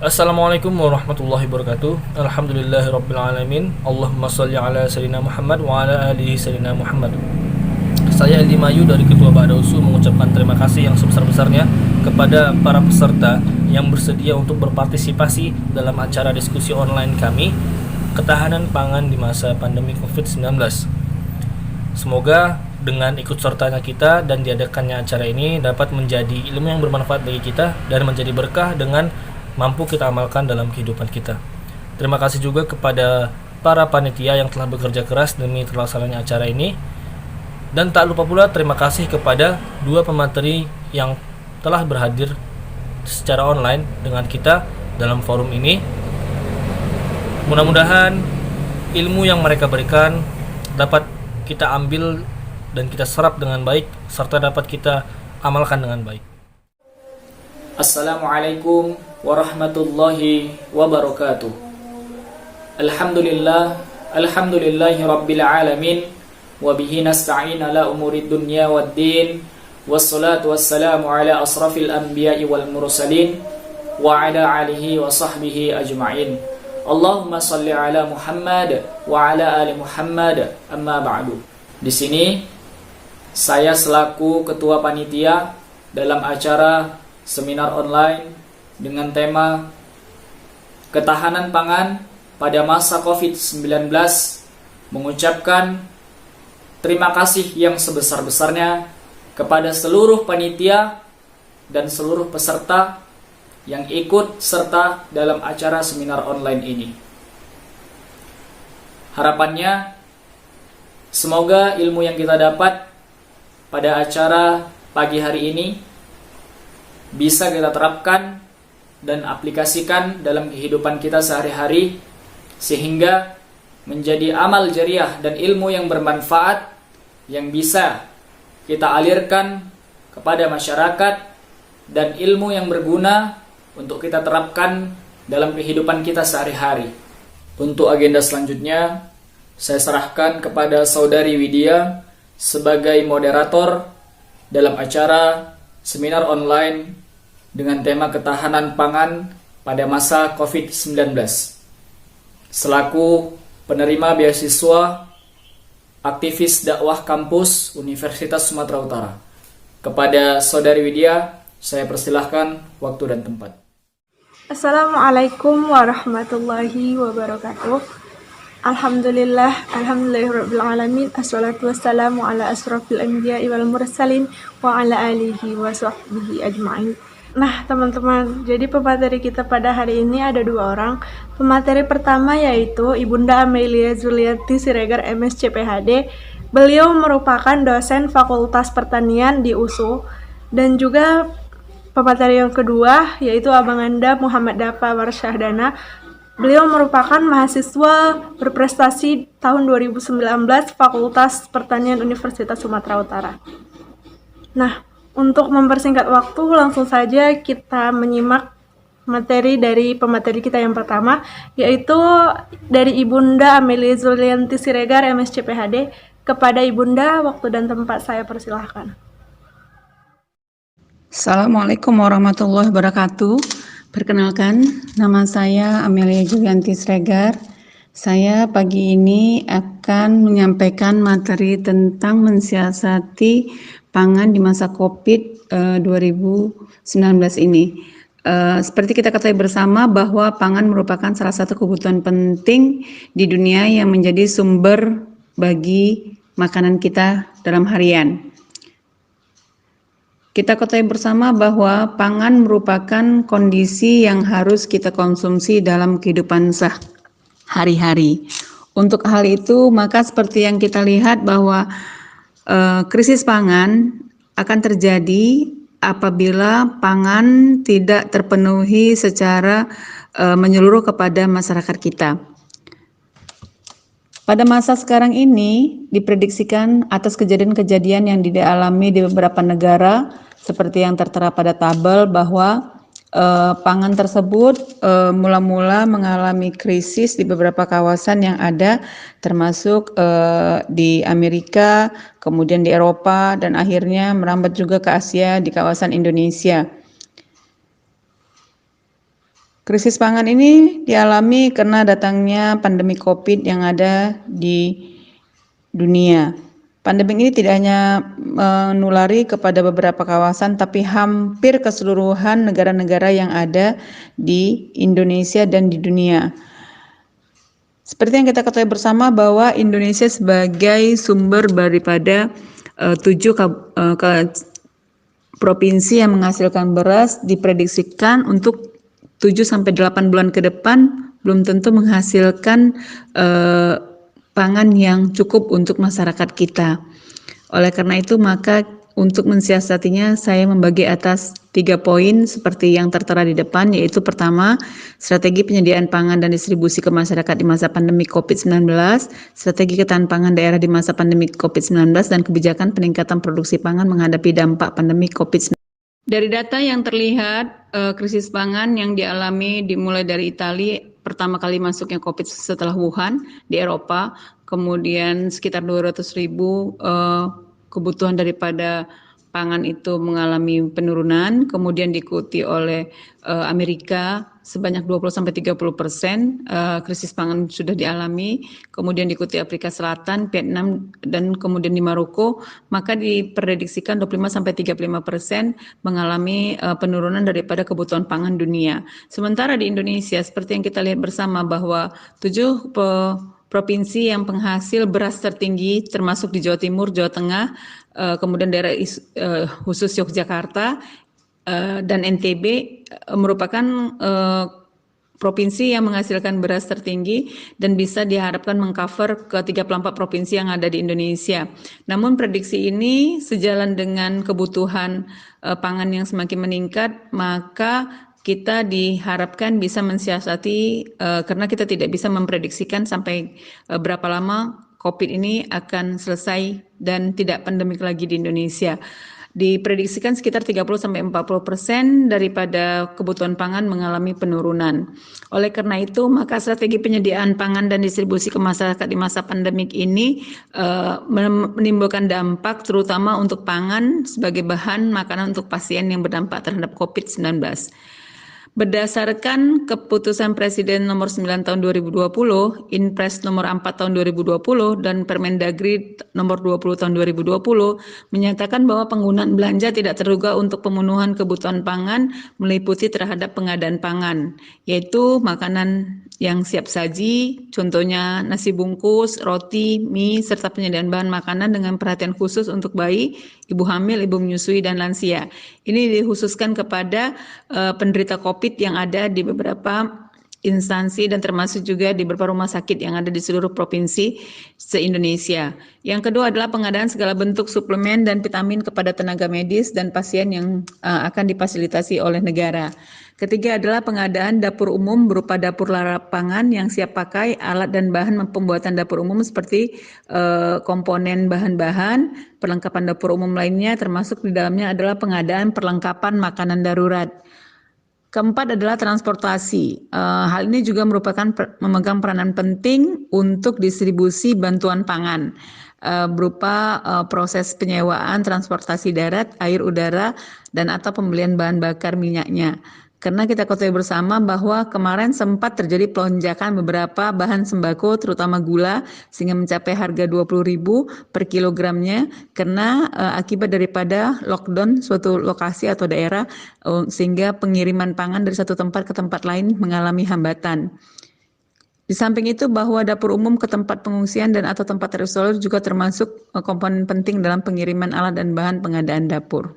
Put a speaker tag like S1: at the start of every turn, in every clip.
S1: Assalamualaikum warahmatullahi wabarakatuh. Alhamdulillahirabbil alamin. Allahumma shalli ala sayyidina Muhammad wa ala alihi sayyidina Muhammad. Saya Aldi Mayu dari Ketua Ba'da Usul mengucapkan terima kasih yang sebesar-besarnya kepada para peserta yang bersedia untuk berpartisipasi dalam acara diskusi online kami, ketahanan pangan di masa pandemi COVID-19. Semoga dengan ikut sertanya kita dan diadakannya acara ini dapat menjadi ilmu yang bermanfaat bagi kita dan menjadi berkah dengan mampu kita amalkan dalam kehidupan kita. Terima kasih juga kepada para panitia yang telah bekerja keras demi terlaksananya acara ini. Dan tak lupa pula terima kasih kepada dua pemateri yang telah berhadir secara online dengan kita dalam forum ini. Mudah-mudahan ilmu yang mereka berikan dapat kita ambil dan kita serap dengan baik serta dapat kita amalkan dengan baik.
S2: Assalamualaikum warahmatullahi wabarakatuh. Alhamdulillahi rabbil alamin. Wabihi nasta'in ala umurid dunya waddin. Wassalatu wassalamu ala asrafil anbiya'i wal mursalin wa ala alihi wa sahbihi ajma'in. Allahumma salli ala Muhammad wa ala ali Muhammad. Amma ba'du. Di sini saya selaku ketua panitia dalam acara seminar online dengan tema ketahanan pangan pada masa COVID-19 mengucapkan terima kasih yang sebesar-besarnya kepada seluruh panitia dan seluruh peserta yang ikut serta dalam acara seminar online ini. Harapannya semoga ilmu yang kita dapat pada acara pagi hari ini bisa kita terapkan dan aplikasikan dalam kehidupan kita sehari-hari sehingga menjadi amal jariah dan ilmu yang bermanfaat yang bisa kita alirkan kepada masyarakat dan ilmu yang berguna untuk kita terapkan dalam kehidupan kita sehari-hari. Untuk agenda selanjutnya saya serahkan kepada Saudari Widya sebagai moderator dalam acara seminar online dengan tema ketahanan pangan pada masa COVID-19. Selaku penerima beasiswa aktivis dakwah kampus Universitas Sumatera Utara. Kepada Saudari Widya, saya persilahkan waktu dan tempat.
S3: Assalamualaikum warahmatullahi wabarakatuh. Alhamdulillahirabbil alamin. Assalatu wassalamu ala asrofil anbiya'i wal mursalin wa ala alihi wa sahbihi ajma'in. Nah teman-teman, jadi pemateri kita pada hari ini ada dua orang. Pemateri pertama yaitu Ibunda Amelia Zulianti Siregar MSc PhD. Beliau merupakan dosen Fakultas Pertanian di USU. Dan juga pemateri yang kedua yaitu Abang Anda Muhammad Dafa Warsyahdana. Beliau merupakan mahasiswa berprestasi tahun 2019 Fakultas Pertanian Universitas Sumatera Utara. Nah, untuk mempersingkat waktu, langsung saja kita menyimak materi dari pemateri kita yang pertama, yaitu dari Ibunda Amelia Zulianti Siregar, MSc PhD. Kepada Ibunda, waktu dan tempat saya persilahkan.
S4: Assalamualaikum warahmatullahi wabarakatuh. Perkenalkan, nama saya Amelia Zulianti Siregar. Saya pagi ini akan menyampaikan materi tentang mensiasati pangan di masa COVID-19 ini. Seperti kita ketahui bersama bahwa pangan merupakan salah satu kebutuhan penting di dunia yang menjadi sumber bagi makanan kita dalam harian. Kita ketahui bersama bahwa pangan merupakan kondisi yang harus kita konsumsi dalam kehidupan sehari-hari. Untuk hal itu, maka seperti yang kita lihat bahwa krisis pangan akan terjadi apabila pangan tidak terpenuhi secara menyeluruh kepada masyarakat kita. Pada masa sekarang ini diprediksikan atas kejadian-kejadian yang dialami di beberapa negara seperti yang tertera pada tabel bahwa pangan tersebut mula-mula mengalami krisis di beberapa kawasan yang ada, termasuk di Amerika, kemudian di Eropa, dan akhirnya merambat juga ke Asia di kawasan Indonesia. Krisis pangan ini dialami karena datangnya pandemi COVID yang ada di dunia. Pandemi ini tidak hanya menulari kepada beberapa kawasan, tapi hampir keseluruhan negara-negara yang ada di Indonesia dan di dunia. Seperti yang kita ketahui bersama bahwa Indonesia sebagai sumber daripada 7 provinsi yang menghasilkan beras diprediksikan untuk 7-8 bulan ke depan belum tentu menghasilkan pangan yang cukup untuk masyarakat kita. Oleh karena itu, maka untuk mensiasatinya saya membagi atas 3 poin seperti yang tertera di depan, yaitu pertama, strategi penyediaan pangan dan distribusi ke masyarakat di masa pandemi COVID-19, strategi ketahanan pangan daerah di masa pandemi COVID-19, dan kebijakan peningkatan produksi pangan menghadapi dampak pandemi COVID-19. Dari data yang terlihat, krisis pangan yang dialami dimulai dari Italia, pertama kali masuknya COVID setelah Wuhan di Eropa, kemudian sekitar 200.000 kebutuhan daripada pangan itu mengalami penurunan, kemudian diikuti oleh Amerika sebanyak 20-30% krisis pangan sudah dialami, kemudian diikuti Afrika Selatan, Vietnam, dan kemudian di Maroko, maka diprediksikan 25-35% mengalami penurunan daripada kebutuhan pangan dunia. Sementara di Indonesia, seperti yang kita lihat bersama bahwa 7 provinsi yang penghasil beras tertinggi termasuk di Jawa Timur, Jawa Tengah, kemudian daerah khusus Yogyakarta dan NTB merupakan provinsi yang menghasilkan beras tertinggi dan bisa diharapkan mengcover ke 34 provinsi yang ada di Indonesia. Namun prediksi ini sejalan dengan kebutuhan pangan yang semakin meningkat, maka kita diharapkan bisa mensiasati karena kita tidak bisa memprediksikan sampai berapa lama COVID ini akan selesai dan tidak pandemik lagi di Indonesia. Diprediksikan sekitar 30-40% daripada kebutuhan pangan mengalami penurunan. Oleh karena itu, maka strategi penyediaan pangan dan distribusi ke masyarakat di masa pandemik ini menimbulkan dampak terutama untuk pangan sebagai bahan makanan untuk pasien yang berdampak terhadap COVID-19. Berdasarkan keputusan Presiden nomor 9 tahun 2020, Inpres nomor 4 tahun 2020, dan Permendagri nomor 20 tahun 2020, menyatakan bahwa penggunaan belanja tidak terduga untuk pemenuhan kebutuhan pangan meliputi terhadap pengadaan pangan, yaitu makanan yang siap saji, contohnya nasi bungkus, roti, mie, serta penyediaan bahan makanan dengan perhatian khusus untuk bayi, ibu hamil, ibu menyusui, dan lansia. Ini dikhususkan kepada penderita COVID yang ada di beberapa instansi dan termasuk juga di beberapa rumah sakit yang ada di seluruh provinsi se-Indonesia. Yang kedua adalah pengadaan segala bentuk suplemen dan vitamin kepada tenaga medis dan pasien yang akan difasilitasi oleh negara. Ketiga adalah pengadaan dapur umum berupa dapur lapangan yang siap pakai, alat dan bahan pembuatan dapur umum seperti komponen bahan-bahan, perlengkapan dapur umum lainnya, termasuk di dalamnya adalah pengadaan perlengkapan makanan darurat. Keempat adalah transportasi. Hal ini juga merupakan memegang peranan penting untuk distribusi bantuan pangan berupa proses penyewaan transportasi darat, air, udara, dan atau pembelian bahan bakar minyaknya. Karena kita ketahui bersama bahwa kemarin sempat terjadi pelonjakan beberapa bahan sembako terutama gula sehingga mencapai harga 20.000 per kilogramnya karena akibat daripada lockdown suatu lokasi atau daerah sehingga pengiriman pangan dari satu tempat ke tempat lain mengalami hambatan. Di samping itu bahwa dapur umum ke tempat pengungsian dan atau tempat terisolir juga termasuk komponen penting dalam pengiriman alat dan bahan pengadaan dapur.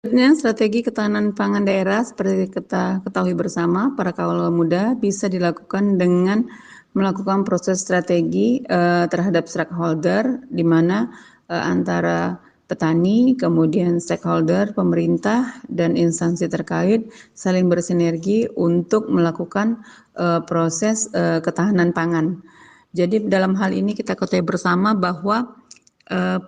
S4: Selanjutnya, strategi ketahanan pangan daerah seperti kita ketahui bersama, para kaula muda bisa dilakukan dengan melakukan proses strategi terhadap stakeholder, di mana antara petani, kemudian stakeholder, pemerintah, dan instansi terkait saling bersinergi untuk melakukan proses ketahanan pangan. Jadi dalam hal ini kita ketahui bersama bahwa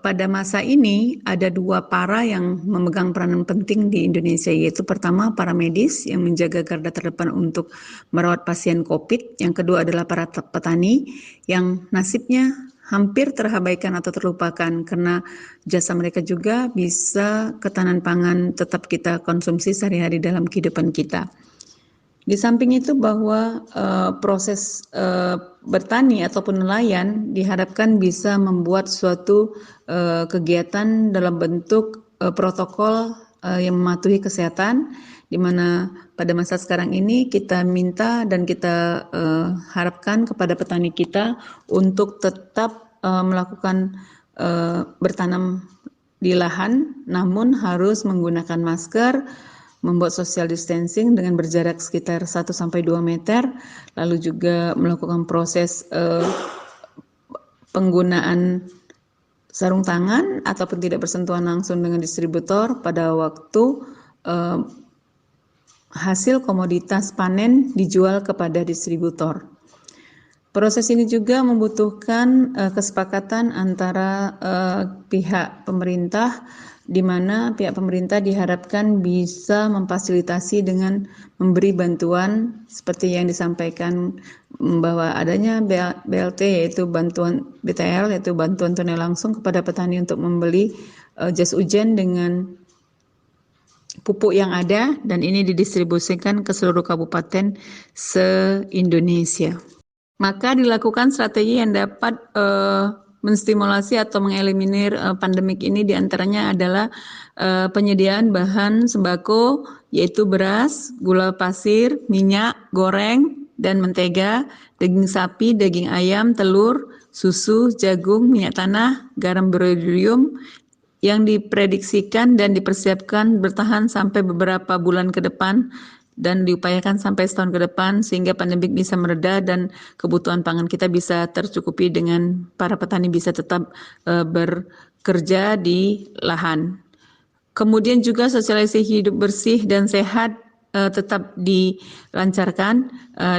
S4: pada masa ini ada 2 para yang memegang peranan penting di Indonesia, yaitu pertama para medis yang menjaga garda terdepan untuk merawat pasien COVID, yang kedua adalah para petani yang nasibnya hampir terabaikan atau terlupakan karena jasa mereka juga bisa ketahanan pangan tetap kita konsumsi sehari-hari dalam kehidupan kita. Di samping itu bahwa proses bertani ataupun nelayan diharapkan bisa membuat suatu kegiatan dalam bentuk protokol yang mematuhi kesehatan, di mana pada masa sekarang ini kita minta dan kita harapkan kepada petani kita untuk tetap melakukan bertanam di lahan, namun harus menggunakan masker, membuat social distancing dengan berjarak sekitar 1-2 meter, lalu juga melakukan proses penggunaan sarung tangan ataupun tidak bersentuhan langsung dengan distributor pada waktu hasil komoditas panen dijual kepada distributor. Proses ini juga membutuhkan kesepakatan antara pihak pemerintah, di mana pihak pemerintah diharapkan bisa memfasilitasi dengan memberi bantuan seperti yang disampaikan bahwa adanya BLT, yaitu bantuan BTL, yaitu bantuan tunai langsung kepada petani untuk membeli jas hujan dengan pupuk yang ada, dan ini didistribusikan ke seluruh kabupaten se-Indonesia. Maka dilakukan strategi yang dapat menstimulasi atau mengeliminir pandemik ini, diantaranya adalah penyediaan bahan sembako, yaitu beras, gula pasir, minyak goreng dan mentega, daging sapi, daging ayam, telur, susu, jagung, minyak tanah, garam berodium, yang diprediksikan dan dipersiapkan bertahan sampai beberapa bulan ke depan dan diupayakan sampai setahun ke depan, sehingga pandemik bisa mereda dan kebutuhan pangan kita bisa tercukupi dengan para petani bisa tetap bekerja di lahan. Kemudian juga sosialisasi hidup bersih dan sehat tetap dilancarkan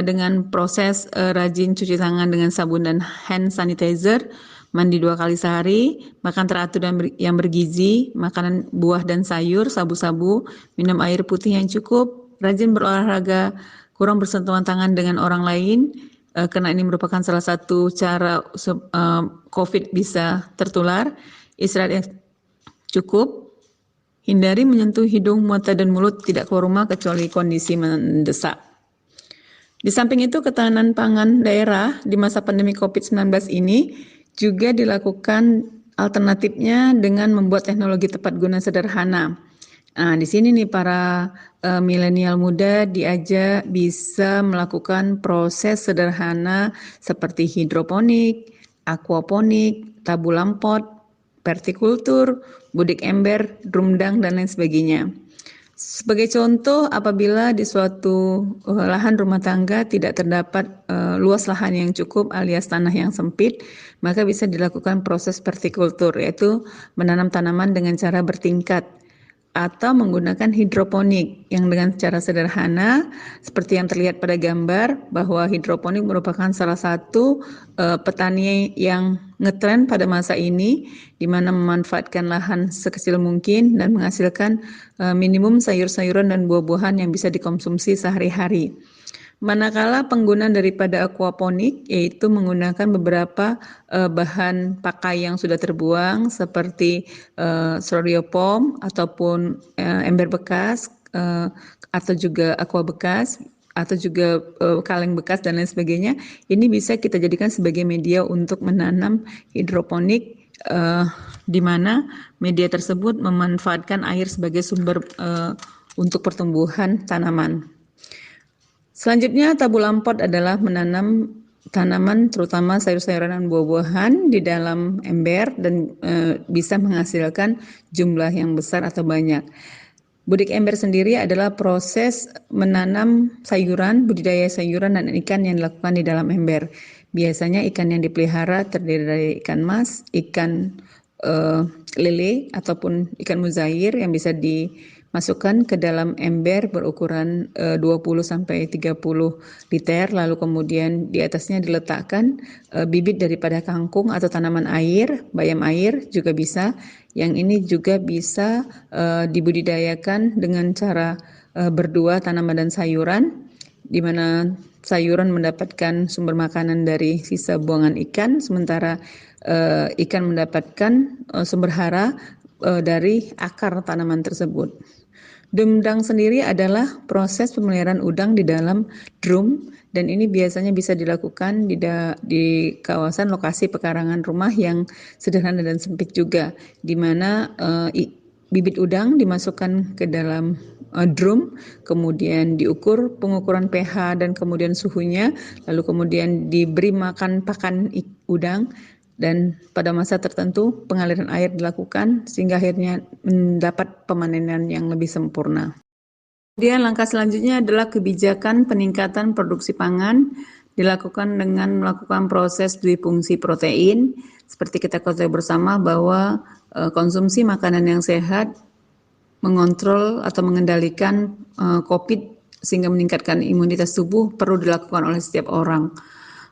S4: dengan proses rajin cuci tangan dengan sabun dan hand sanitizer, mandi 2 kali sehari, makan teratur dan yang bergizi, makanan buah dan sayur, sabu-sabu, minum air putih yang cukup, rajin berolahraga, kurang bersentuhan tangan dengan orang lain, karena ini merupakan salah satu cara COVID bisa tertular, istirahat yang cukup, hindari menyentuh hidung, mata, dan mulut, tidak keluar rumah kecuali kondisi mendesak. Di samping itu, ketahanan pangan daerah di masa pandemi COVID-19 ini juga dilakukan alternatifnya dengan membuat teknologi tepat guna sederhana. Nah, di sini nih para milenial muda diajak bisa melakukan proses sederhana seperti hidroponik, aquaponik, tabulam pot, vertikultur, budik ember, drumdang, dan lain sebagainya. Sebagai contoh, apabila di suatu lahan rumah tangga tidak terdapat luas lahan yang cukup alias tanah yang sempit, maka bisa dilakukan proses vertikultur, yaitu menanam tanaman dengan cara bertingkat, atau menggunakan hidroponik yang dengan cara sederhana seperti yang terlihat pada gambar, bahwa hidroponik merupakan salah satu petani yang ngetren pada masa ini, di mana memanfaatkan lahan sekecil mungkin dan menghasilkan minimum sayur-sayuran dan buah-buahan yang bisa dikonsumsi sehari-hari. Manakala penggunaan daripada aquaponik yaitu menggunakan beberapa bahan pakai yang sudah terbuang seperti styrofoam ataupun ember bekas atau juga aqua bekas atau juga kaleng bekas dan lain sebagainya, ini bisa kita jadikan sebagai media untuk menanam hidroponik, di mana media tersebut memanfaatkan air sebagai sumber untuk pertumbuhan tanaman. Selanjutnya, tabulam pot adalah menanam tanaman terutama sayur-sayuran dan buah-buahan di dalam ember dan bisa menghasilkan jumlah yang besar atau banyak. Budik ember sendiri adalah proses menanam sayuran, budidaya sayuran dan ikan yang dilakukan di dalam ember. Biasanya ikan yang dipelihara terdiri dari ikan mas, ikan lele ataupun ikan muzair yang bisa dimasukkan ke dalam ember berukuran 20-30 liter, lalu kemudian di atasnya diletakkan bibit daripada kangkung atau tanaman air, bayam air juga bisa. Yang ini juga bisa dibudidayakan dengan cara berdua tanaman dan sayuran, di mana sayuran mendapatkan sumber makanan dari sisa buangan ikan, sementara ikan mendapatkan sumber hara dari akar tanaman tersebut. Dumdang sendiri adalah proses pemeliharaan udang di dalam drum, dan ini biasanya bisa dilakukan di kawasan lokasi pekarangan rumah yang sederhana dan sempit juga, di mana bibit udang dimasukkan ke dalam drum, kemudian diukur pengukuran pH dan kemudian suhunya, lalu kemudian diberi makan pakan udang, dan pada masa tertentu pengaliran air dilakukan sehingga akhirnya mendapat pemanenan yang lebih sempurna. Kemudian langkah selanjutnya adalah kebijakan peningkatan produksi pangan dilakukan dengan melakukan proses duifungsi protein. Seperti kita ketahui bersama bahwa konsumsi makanan yang sehat mengontrol atau mengendalikan COVID sehingga meningkatkan imunitas tubuh perlu dilakukan oleh setiap orang.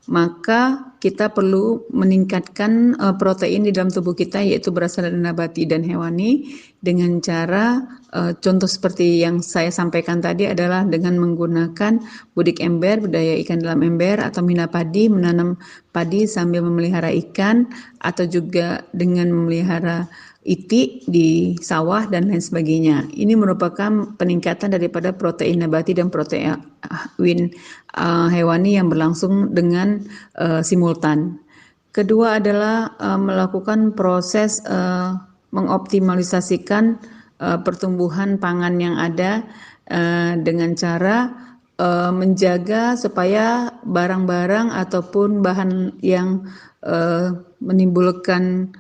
S4: Maka kita perlu meningkatkan protein di dalam tubuh kita, yaitu berasal dari nabati dan hewani, dengan cara contoh seperti yang saya sampaikan tadi adalah dengan menggunakan budik ember, budidaya ikan dalam ember, atau mina padi, menanam padi sambil memelihara ikan, atau juga dengan memelihara itik di sawah dan lain sebagainya. Ini merupakan peningkatan daripada protein nabati dan protein hewani yang berlangsung dengan simultan. Kedua adalah melakukan proses mengoptimalisasikan pertumbuhan pangan yang ada dengan cara menjaga supaya barang-barang ataupun bahan yang menimbulkan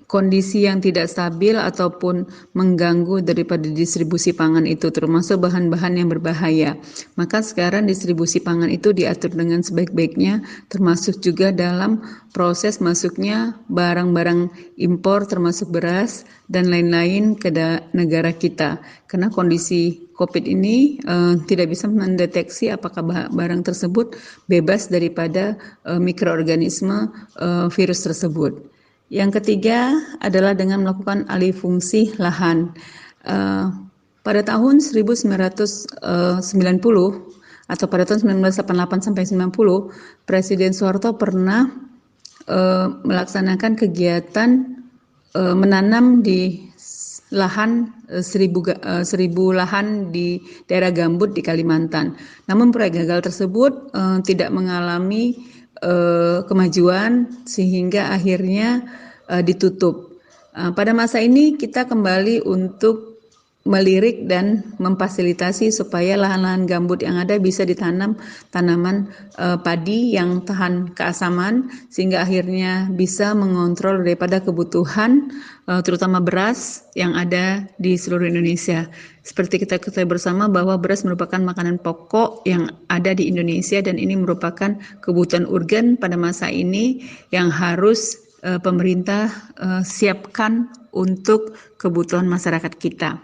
S4: kondisi yang tidak stabil ataupun mengganggu daripada distribusi pangan itu, termasuk bahan-bahan yang berbahaya. Maka sekarang distribusi pangan itu diatur dengan sebaik-baiknya, termasuk juga dalam proses masuknya barang-barang impor termasuk beras dan lain-lain ke negara kita. Karena kondisi COVID ini tidak bisa mendeteksi apakah barang tersebut bebas daripada mikroorganisme virus tersebut. Yang ketiga adalah dengan melakukan alih fungsi lahan. Pada tahun 1990 atau pada tahun 1988 sampai 90, Presiden Soeharto pernah melaksanakan kegiatan menanam di lahan 1000 lahan di daerah gambut di Kalimantan. Namun proyek gagal tersebut tidak mengalami kemajuan sehingga akhirnya ditutup. Pada masa ini kita kembali untuk melirik dan memfasilitasi supaya lahan-lahan gambut yang ada bisa ditanam tanaman padi yang tahan keasaman sehingga akhirnya bisa mengontrol daripada kebutuhan terutama beras yang ada di seluruh Indonesia. Seperti kita ketahui bersama bahwa beras merupakan makanan pokok yang ada di Indonesia dan ini merupakan kebutuhan urgen pada masa ini yang harus pemerintah siapkan untuk kebutuhan masyarakat kita.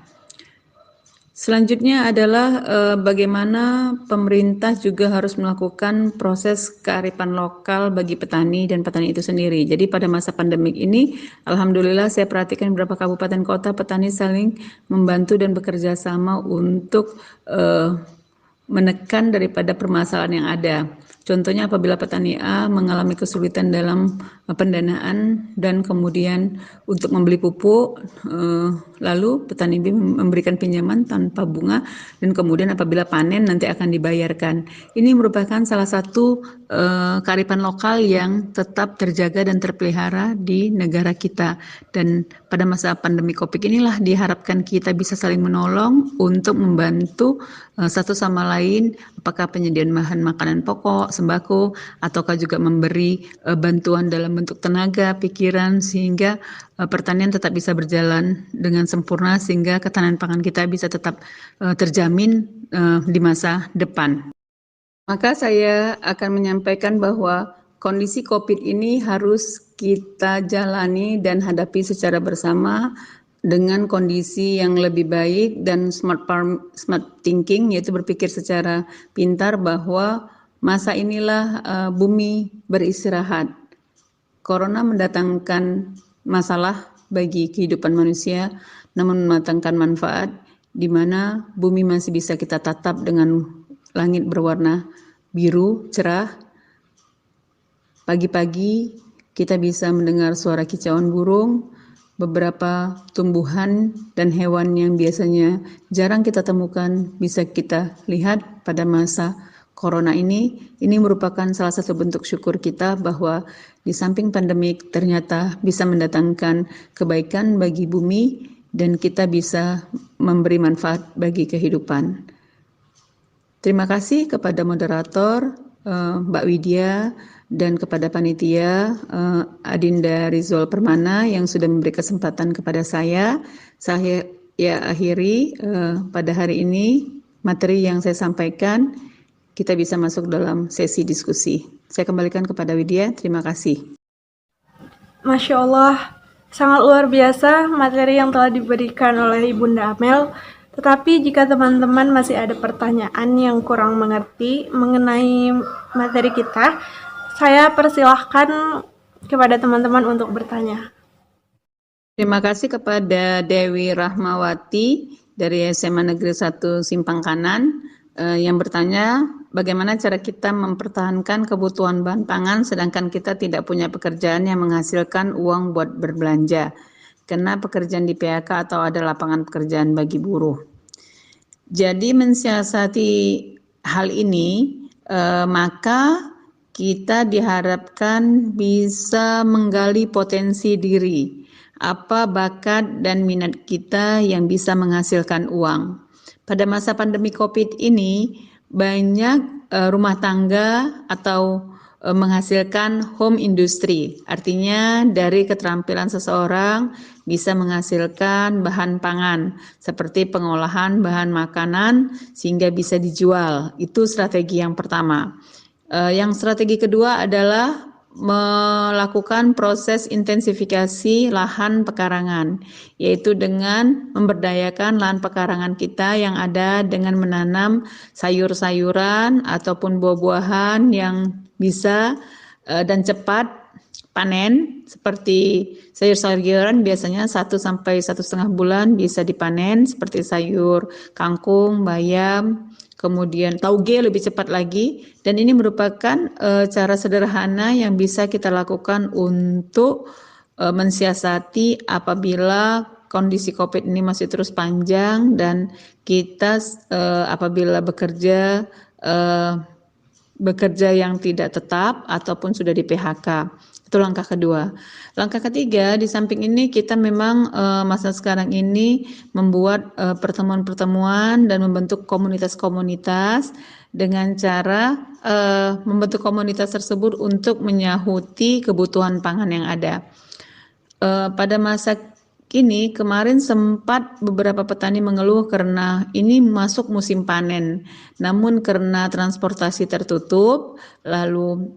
S4: Selanjutnya adalah bagaimana pemerintah juga harus melakukan proses kearifan lokal bagi petani dan petani itu sendiri. Jadi pada masa pandemik ini, alhamdulillah saya perhatikan beberapa kabupaten kota petani saling membantu dan bekerja sama untuk menekan daripada permasalahan yang ada. Contohnya apabila petani A mengalami kesulitan dalam pendanaan dan kemudian untuk membeli pupuk, lalu petani B memberikan pinjaman tanpa bunga dan kemudian apabila panen nanti akan dibayarkan. Ini merupakan salah satu kearifan lokal yang tetap terjaga dan terpelihara di negara kita. Dan pada masa pandemi Covid inilah diharapkan kita bisa saling menolong untuk membantu satu sama lain, apakah penyediaan bahan makanan pokok, sembako, ataukah juga memberi bantuan dalam bentuk tenaga, pikiran, sehingga pertanian tetap bisa berjalan dengan sempurna sehingga ketahanan pangan kita bisa tetap terjamin di masa depan. Maka saya akan menyampaikan bahwa kondisi COVID ini harus kita jalani dan hadapi secara bersama dengan kondisi yang lebih baik dan smart thinking, yaitu berpikir secara pintar bahwa masa inilah bumi beristirahat. Corona mendatangkan masalah bagi kehidupan manusia, namun mendatangkan manfaat di mana bumi masih bisa kita tatap dengan langit berwarna biru cerah. Pagi-pagi kita bisa mendengar suara kicauan burung, beberapa tumbuhan dan hewan yang biasanya jarang kita temukan bisa kita lihat pada masa Corona ini merupakan salah satu bentuk syukur kita bahwa di samping pandemik ternyata bisa mendatangkan kebaikan bagi bumi dan kita bisa memberi manfaat bagi kehidupan. Terima kasih kepada moderator Mbak Widya dan kepada panitia Adinda Rizal Permana yang sudah memberi kesempatan kepada saya. Saya akhiri pada hari ini materi yang saya sampaikan. Kita bisa masuk dalam sesi diskusi. Saya kembalikan kepada Widya. Terima kasih.
S3: Masya Allah, sangat luar biasa materi yang telah diberikan oleh Ibunda Amel. Tetapi jika teman-teman masih ada pertanyaan yang kurang mengerti mengenai materi kita, saya persilahkan kepada teman-teman untuk bertanya.
S4: Terima kasih kepada Dewi Rahmawati dari SMA Negeri 1 Simpang Kanan yang bertanya bagaimana cara kita mempertahankan kebutuhan bahan pangan sedangkan kita tidak punya pekerjaan yang menghasilkan uang buat berbelanja karena pekerjaan di PHK atau ada lapangan pekerjaan bagi buruh. Jadi mensiasati hal ini maka kita diharapkan bisa menggali potensi diri, apa bakat dan minat kita yang bisa menghasilkan uang. Pada masa pandemi COVID ini, banyak rumah tangga atau menghasilkan home industry. Artinya dari keterampilan seseorang bisa menghasilkan bahan pangan seperti pengolahan bahan makanan sehingga bisa dijual. Itu strategi yang pertama. Yang strategi kedua adalah melakukan proses intensifikasi lahan pekarangan, yaitu dengan memberdayakan lahan pekarangan kita yang ada dengan menanam sayur-sayuran ataupun buah-buahan yang bisa dan cepat panen, seperti sayur-sayuran biasanya 1 sampai 1,5 bulan bisa dipanen, seperti sayur kangkung, bayam, kemudian tauge lebih cepat lagi, dan ini merupakan cara sederhana yang bisa kita lakukan untuk mensiasati apabila kondisi COVID ini masih terus panjang dan kita apabila bekerja yang tidak tetap ataupun sudah di PHK. Itu langkah kedua. Langkah ketiga, di samping ini kita memang masa sekarang ini membuat pertemuan-pertemuan dan membentuk komunitas-komunitas dengan cara membentuk komunitas tersebut untuk menyahuti kebutuhan pangan yang ada. Pada masa kini, kemarin sempat beberapa petani mengeluh karena ini masuk musim panen, namun karena transportasi tertutup, lalu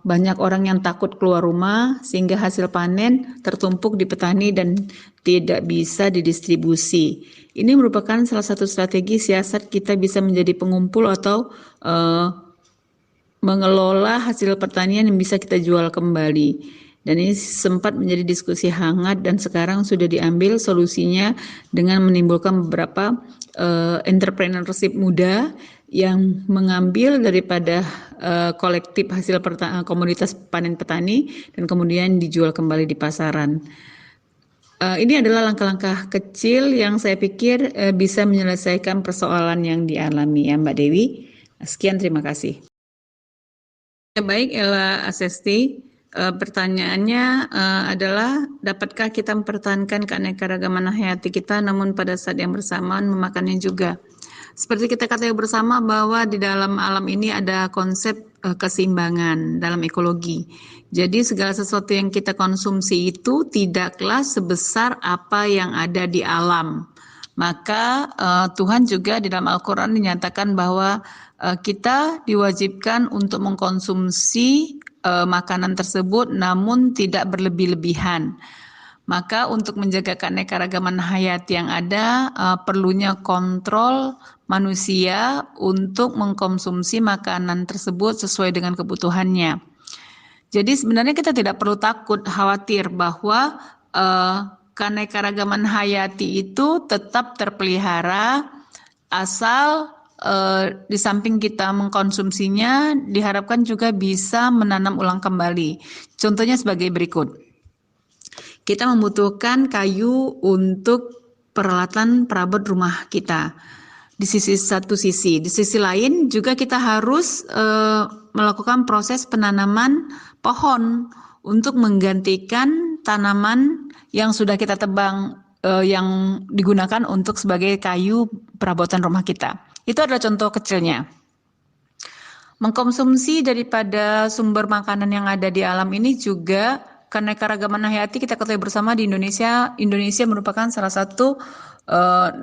S4: banyak orang yang takut keluar rumah sehingga hasil panen tertumpuk di petani dan tidak bisa didistribusi. Ini merupakan salah satu strategi siasat kita bisa menjadi pengumpul atau mengelola hasil pertanian yang bisa kita jual kembali. Dan ini sempat menjadi diskusi hangat dan sekarang sudah diambil solusinya dengan menimbulkan beberapa entrepreneurship muda yang mengambil daripada kolektif hasil komunitas panen petani dan kemudian dijual kembali di pasaran. Ini adalah langkah-langkah kecil yang saya pikir bisa menyelesaikan persoalan yang dialami ya Mbak Dewi. Sekian, terima kasih. Baik, Ella Asesti. Pertanyaannya adalah dapatkah kita mempertahankan keanekaragaman hayati kita namun pada saat yang bersamaan memakannya juga. Seperti kita ketahui bersama bahwa di dalam alam ini ada konsep keseimbangan dalam ekologi. Jadi segala sesuatu yang kita konsumsi itu tidaklah sebesar apa yang ada di alam. Maka Tuhan juga di dalam Al-Quran dinyatakan bahwa kita diwajibkan untuk mengkonsumsi makanan tersebut namun tidak berlebih-lebihan. Maka untuk menjaga keanekaragaman hayati yang ada perlunya kontrol manusia untuk mengkonsumsi makanan tersebut sesuai dengan kebutuhannya. Jadi sebenarnya kita tidak perlu takut khawatir bahwa keanekaragaman hayati itu tetap terpelihara asal di samping kita mengkonsumsinya, diharapkan juga bisa menanam ulang kembali. Contohnya sebagai berikut. kita membutuhkan kayu untuk peralatan perabot rumah kita. Di satu sisi, di sisi lain juga kita harus melakukan proses penanaman pohon untuk menggantikan tanaman yang sudah kita tebang yang digunakan untuk sebagai kayu perabotan rumah kita. Itu adalah contoh kecilnya. Mengkonsumsi daripada sumber makanan yang ada di alam ini juga keanekaragaman hayati kita ketahui bersama di Indonesia. Indonesia merupakan salah satu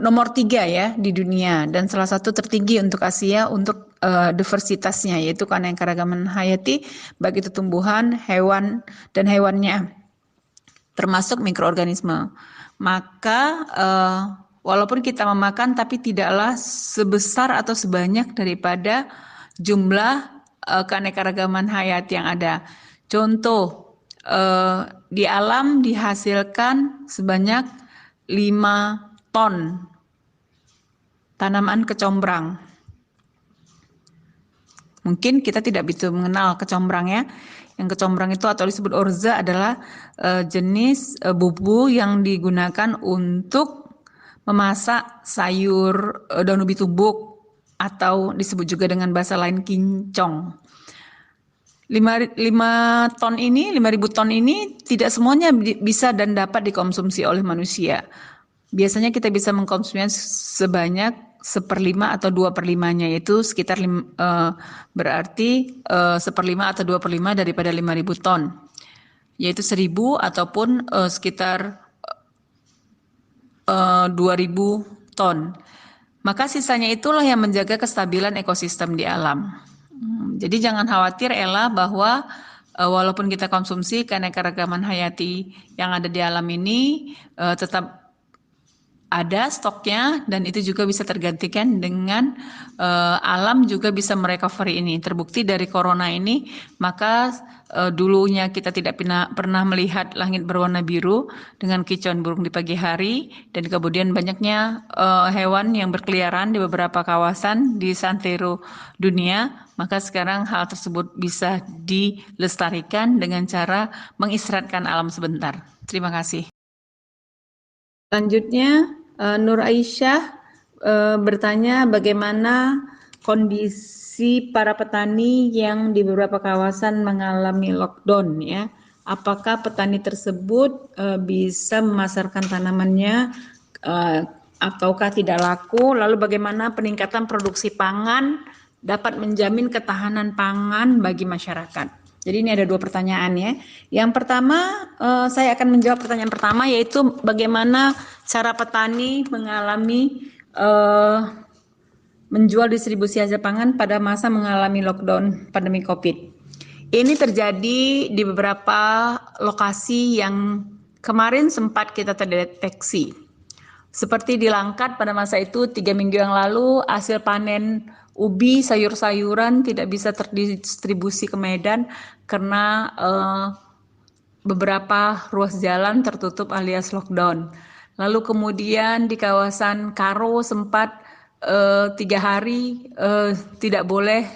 S4: nomor 3 ya di dunia dan salah satu tertinggi untuk Asia untuk diversitasnya, yaitu keanekaragaman hayati baik itu tumbuhan, hewan dan hewannya termasuk mikroorganisme. Maka walaupun kita memakan tapi tidaklah sebesar atau sebanyak daripada jumlah keanekaragaman hayati yang ada. Contoh, di alam dihasilkan sebanyak 5 ton tanaman kecombrang. Mungkin kita tidak begitu mengenal kecombrang ya. Yang kecombrang itu atau disebut orza adalah jenis bumbu yang digunakan untuk memasak sayur daun ubi tubuk atau disebut juga dengan bahasa lain kincong. 5.000 ton ini tidak semuanya bisa dan dapat dikonsumsi oleh manusia. Biasanya kita bisa mengkonsumsinya sebanyak 1/5 atau 2/5-nya, yaitu sekitar berarti 1/5 atau 2/5 daripada 5.000 ton, yaitu 1.000 ataupun sekitar 2.000 ton. Maka sisanya itulah yang menjaga kestabilan ekosistem di alam. Jadi jangan khawatir Ella bahwa walaupun kita konsumsi keanekaragaman hayati yang ada di alam ini tetap ada stoknya dan itu juga bisa tergantikan dengan alam juga bisa merecovery ini. Terbukti dari corona ini, maka dulunya kita tidak pernah melihat langit berwarna biru dengan kicauan burung di pagi hari dan kemudian banyaknya hewan yang berkeliaran di beberapa kawasan di santero dunia, maka sekarang hal tersebut bisa dilestarikan dengan cara mengistirahatkan alam sebentar. Terima kasih. Selanjutnya, Nur Aisyah bertanya bagaimana kondisi para petani yang di beberapa kawasan mengalami lockdown ya. Apakah petani tersebut bisa memasarkan tanamannya ataukah tidak laku? Lalu bagaimana peningkatan produksi pangan dapat menjamin ketahanan pangan bagi masyarakat? Jadi ini ada 2 pertanyaan ya. Yang pertama, saya akan menjawab pertanyaan pertama, yaitu bagaimana cara petani mengalami menjual distribusi hasil pangan pada masa mengalami lockdown pandemi COVID. Ini terjadi di beberapa lokasi yang kemarin sempat kita terdeteksi. Seperti di Langkat pada masa itu 3 minggu yang lalu hasil panen ubi, sayur-sayuran tidak bisa terdistribusi ke Medan karena beberapa ruas jalan tertutup alias lockdown. Lalu kemudian di kawasan Karo sempat 3 hari tidak boleh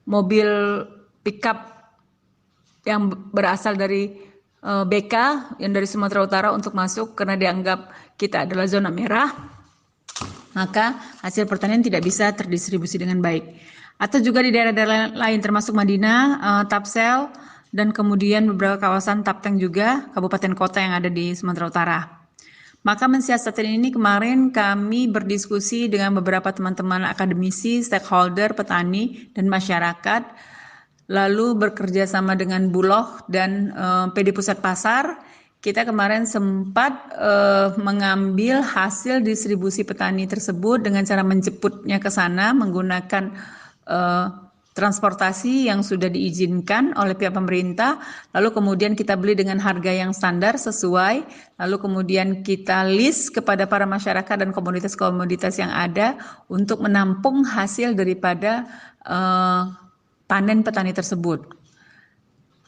S4: mobil pickup yang berasal dari BK yang dari Sumatera Utara untuk masuk karena dianggap kita adalah zona merah. Maka hasil pertanian tidak bisa terdistribusi dengan baik. Atau juga di daerah-daerah lain termasuk Madinah, Tapsel, dan kemudian beberapa kawasan Tapteng juga, kabupaten kota yang ada di Sumatera Utara. Maka mensiasati ini kemarin kami berdiskusi dengan beberapa teman-teman akademisi, stakeholder, petani, dan masyarakat, lalu bekerja sama dengan Bulog dan PD Pusat Pasar. Kita kemarin sempat mengambil hasil distribusi petani tersebut dengan cara menjemputnya ke sana menggunakan transportasi yang sudah diizinkan oleh pihak pemerintah, lalu kemudian kita beli dengan harga yang standar sesuai, lalu kemudian kita list kepada para masyarakat dan komoditas-komoditas yang ada untuk menampung hasil daripada panen petani tersebut.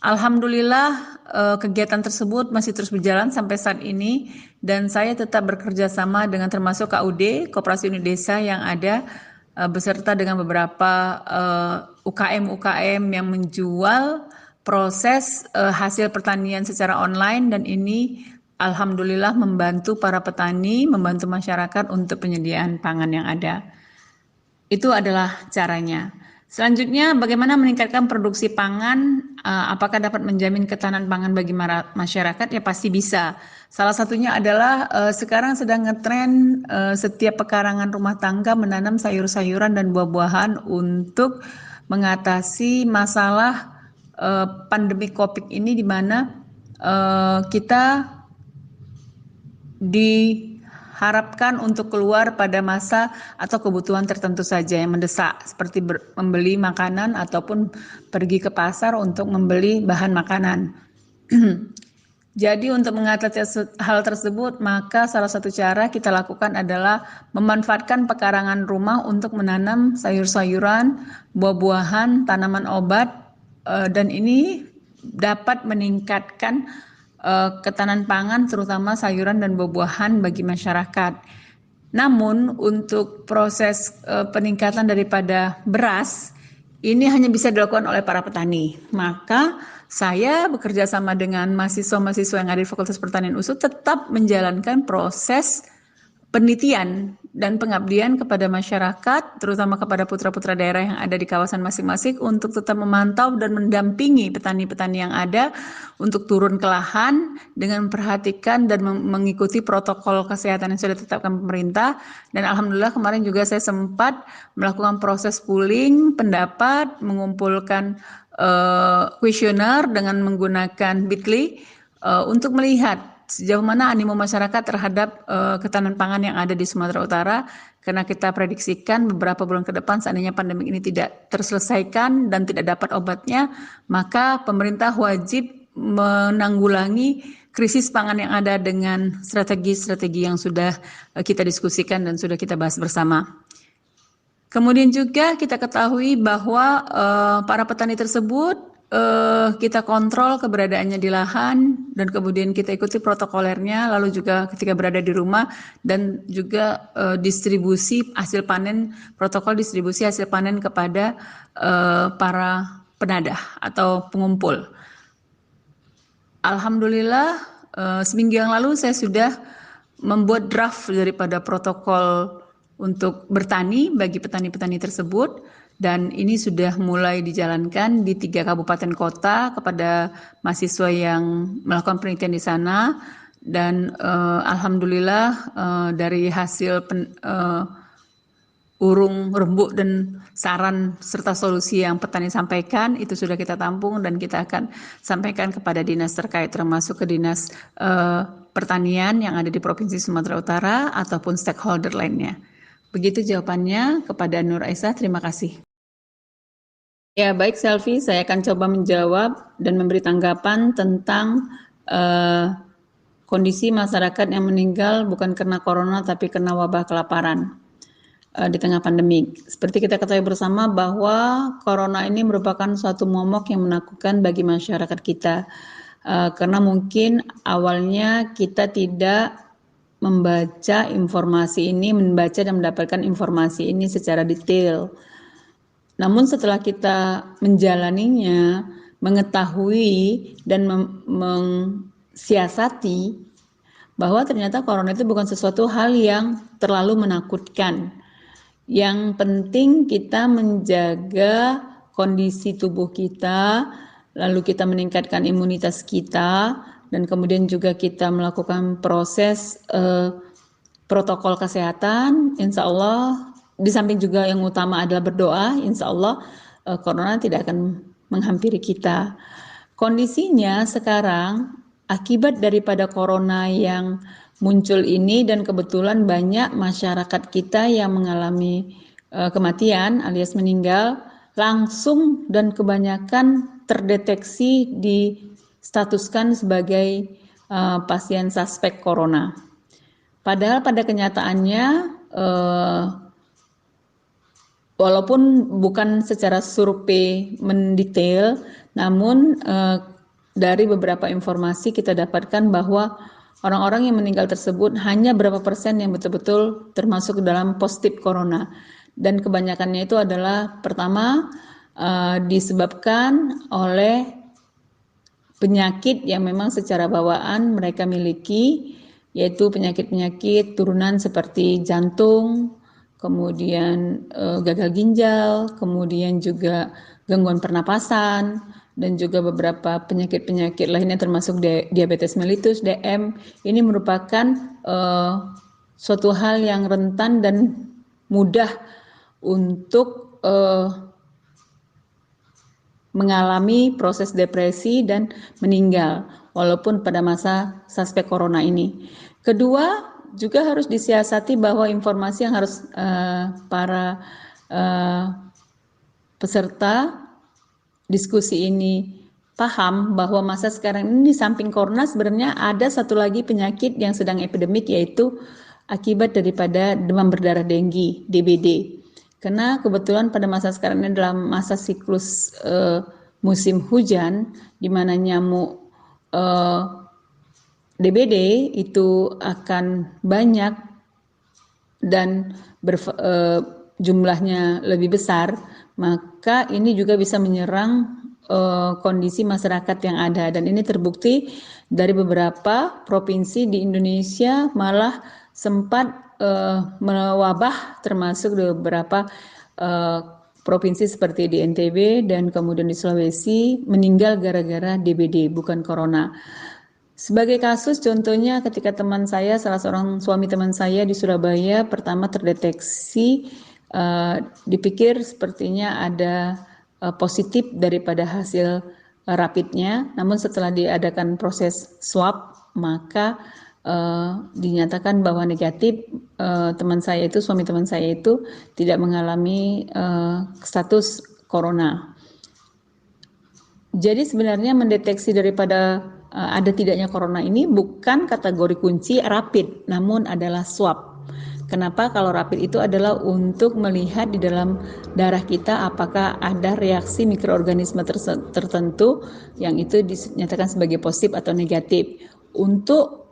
S4: Alhamdulillah kegiatan tersebut masih terus berjalan sampai saat ini dan saya tetap bekerja sama dengan termasuk KUD, Koperasi Unit Desa yang ada beserta dengan beberapa UKM-UKM yang menjual proses hasil pertanian secara online, dan ini alhamdulillah membantu para petani, membantu masyarakat untuk penyediaan pangan yang ada. Itu adalah caranya. Selanjutnya, bagaimana meningkatkan produksi pangan? Apakah dapat menjamin ketahanan pangan bagi masyarakat? Ya pasti bisa. Salah satunya adalah sekarang sedang ngetren setiap pekarangan rumah tangga menanam sayur-sayuran dan buah-buahan untuk mengatasi masalah pandemi COVID ini, di mana kita diharapkan untuk keluar pada masa atau kebutuhan tertentu saja yang mendesak, seperti membeli makanan ataupun pergi ke pasar untuk membeli bahan makanan. Jadi untuk mengatasi hal tersebut, maka salah satu cara kita lakukan adalah memanfaatkan pekarangan rumah untuk menanam sayur-sayuran, buah-buahan, tanaman obat, dan ini dapat meningkatkan ketahanan pangan, terutama sayuran dan buah-buahan bagi masyarakat. Namun untuk proses peningkatan daripada beras ini hanya bisa dilakukan oleh para petani. Maka saya bekerja sama dengan mahasiswa-mahasiswa yang ada di Fakultas Pertanian USU tetap menjalankan proses penelitian dan pengabdian kepada masyarakat, terutama kepada putra-putra daerah yang ada di kawasan masing-masing, untuk tetap memantau dan mendampingi petani-petani yang ada untuk turun ke lahan dengan memperhatikan dan mengikuti protokol kesehatan yang sudah ditetapkan pemerintah. Dan alhamdulillah kemarin juga saya sempat melakukan proses pooling pendapat, mengumpulkan kuesioner dengan menggunakan Bitly untuk melihat sejauh mana animo masyarakat terhadap ketahanan pangan yang ada di Sumatera Utara, karena kita prediksikan beberapa bulan ke depan seandainya pandemi ini tidak terselesaikan dan tidak dapat obatnya, maka pemerintah wajib menanggulangi krisis pangan yang ada dengan strategi-strategi yang sudah kita diskusikan dan sudah kita bahas bersama. Kemudian juga kita ketahui bahwa para petani tersebut kita kontrol keberadaannya di lahan, dan kemudian kita ikuti protokolernya, lalu juga ketika berada di rumah, dan juga distribusi hasil panen, protokol distribusi hasil panen kepada para penadah atau pengumpul. Alhamdulillah seminggu yang lalu saya sudah membuat draft daripada protokol untuk bertani bagi petani-petani tersebut, dan ini sudah mulai dijalankan di 3 kabupaten kota kepada mahasiswa yang melakukan penelitian di sana. Dan alhamdulillah dari hasil urung, rembuk, dan saran serta solusi yang petani sampaikan itu sudah kita tampung dan kita akan sampaikan kepada dinas terkait, termasuk ke dinas pertanian yang ada di Provinsi Sumatera Utara ataupun stakeholder lainnya. Begitu jawabannya kepada Nur Aisyah. Terima kasih. Ya, baik Selvi, saya akan coba menjawab dan memberi tanggapan tentang kondisi masyarakat yang meninggal bukan karena corona tapi karena wabah kelaparan di tengah pandemi. Seperti kita ketahui bersama bahwa corona ini merupakan suatu momok yang menakutkan bagi masyarakat kita, karena mungkin awalnya kita tidak membaca informasi ini, membaca dan mendapatkan informasi ini secara detail. Namun setelah kita menjalaninya, mengetahui dan mensiasati bahwa ternyata corona itu bukan sesuatu hal yang terlalu menakutkan. Yang penting kita menjaga kondisi tubuh kita, lalu kita meningkatkan imunitas kita, dan kemudian juga kita melakukan proses protokol kesehatan. Insya Allah, di samping juga yang utama adalah berdoa, insya Allah corona tidak akan menghampiri kita. Kondisinya sekarang akibat daripada corona yang muncul ini, dan kebetulan banyak masyarakat kita yang mengalami kematian alias meninggal langsung, dan kebanyakan terdeteksi distatuskan sebagai pasien suspek corona. Padahal pada kenyataannya walaupun bukan secara survei mendetail, namun dari beberapa informasi kita dapatkan bahwa orang-orang yang meninggal tersebut hanya berapa persen yang betul-betul termasuk dalam positif corona. Dan kebanyakannya itu adalah pertama disebabkan oleh penyakit yang memang secara bawaan mereka miliki, yaitu penyakit-penyakit turunan seperti jantung, kemudian gagal ginjal, kemudian juga gangguan pernapasan, dan juga beberapa penyakit-penyakit lainnya termasuk diabetes mellitus, DM. Ini merupakan suatu hal yang rentan dan mudah untuk mengalami proses depresi dan meninggal walaupun pada masa suspek corona ini. Kedua, juga harus disiasati bahwa informasi yang harus para peserta diskusi ini paham bahwa masa sekarang ini di samping corona sebenarnya ada satu lagi penyakit yang sedang epidemik, yaitu akibat daripada demam berdarah denggi, DBD. Karena kebetulan pada masa sekarang ini dalam masa siklus musim hujan, di mana nyamuk DBD itu akan banyak dan jumlahnya lebih besar, maka ini juga bisa menyerang kondisi masyarakat yang ada, dan ini terbukti dari beberapa provinsi di Indonesia malah sempat mewabah, termasuk di beberapa provinsi seperti di NTB dan kemudian di Sulawesi meninggal gara-gara DBD, bukan corona. Sebagai kasus contohnya ketika teman saya, salah seorang suami teman saya di Surabaya pertama terdeteksi, dipikir sepertinya ada positif daripada hasil rapidnya, namun setelah diadakan proses swab maka dinyatakan bahwa negatif. Teman saya itu, suami teman saya itu tidak mengalami status corona. Jadi sebenarnya mendeteksi daripada ada tidaknya corona ini bukan kategori kunci rapid, namun adalah swab. Kenapa? Kalau rapid itu adalah untuk melihat di dalam darah kita apakah ada reaksi mikroorganisme tertentu yang itu dinyatakan sebagai positif atau negatif. Untuk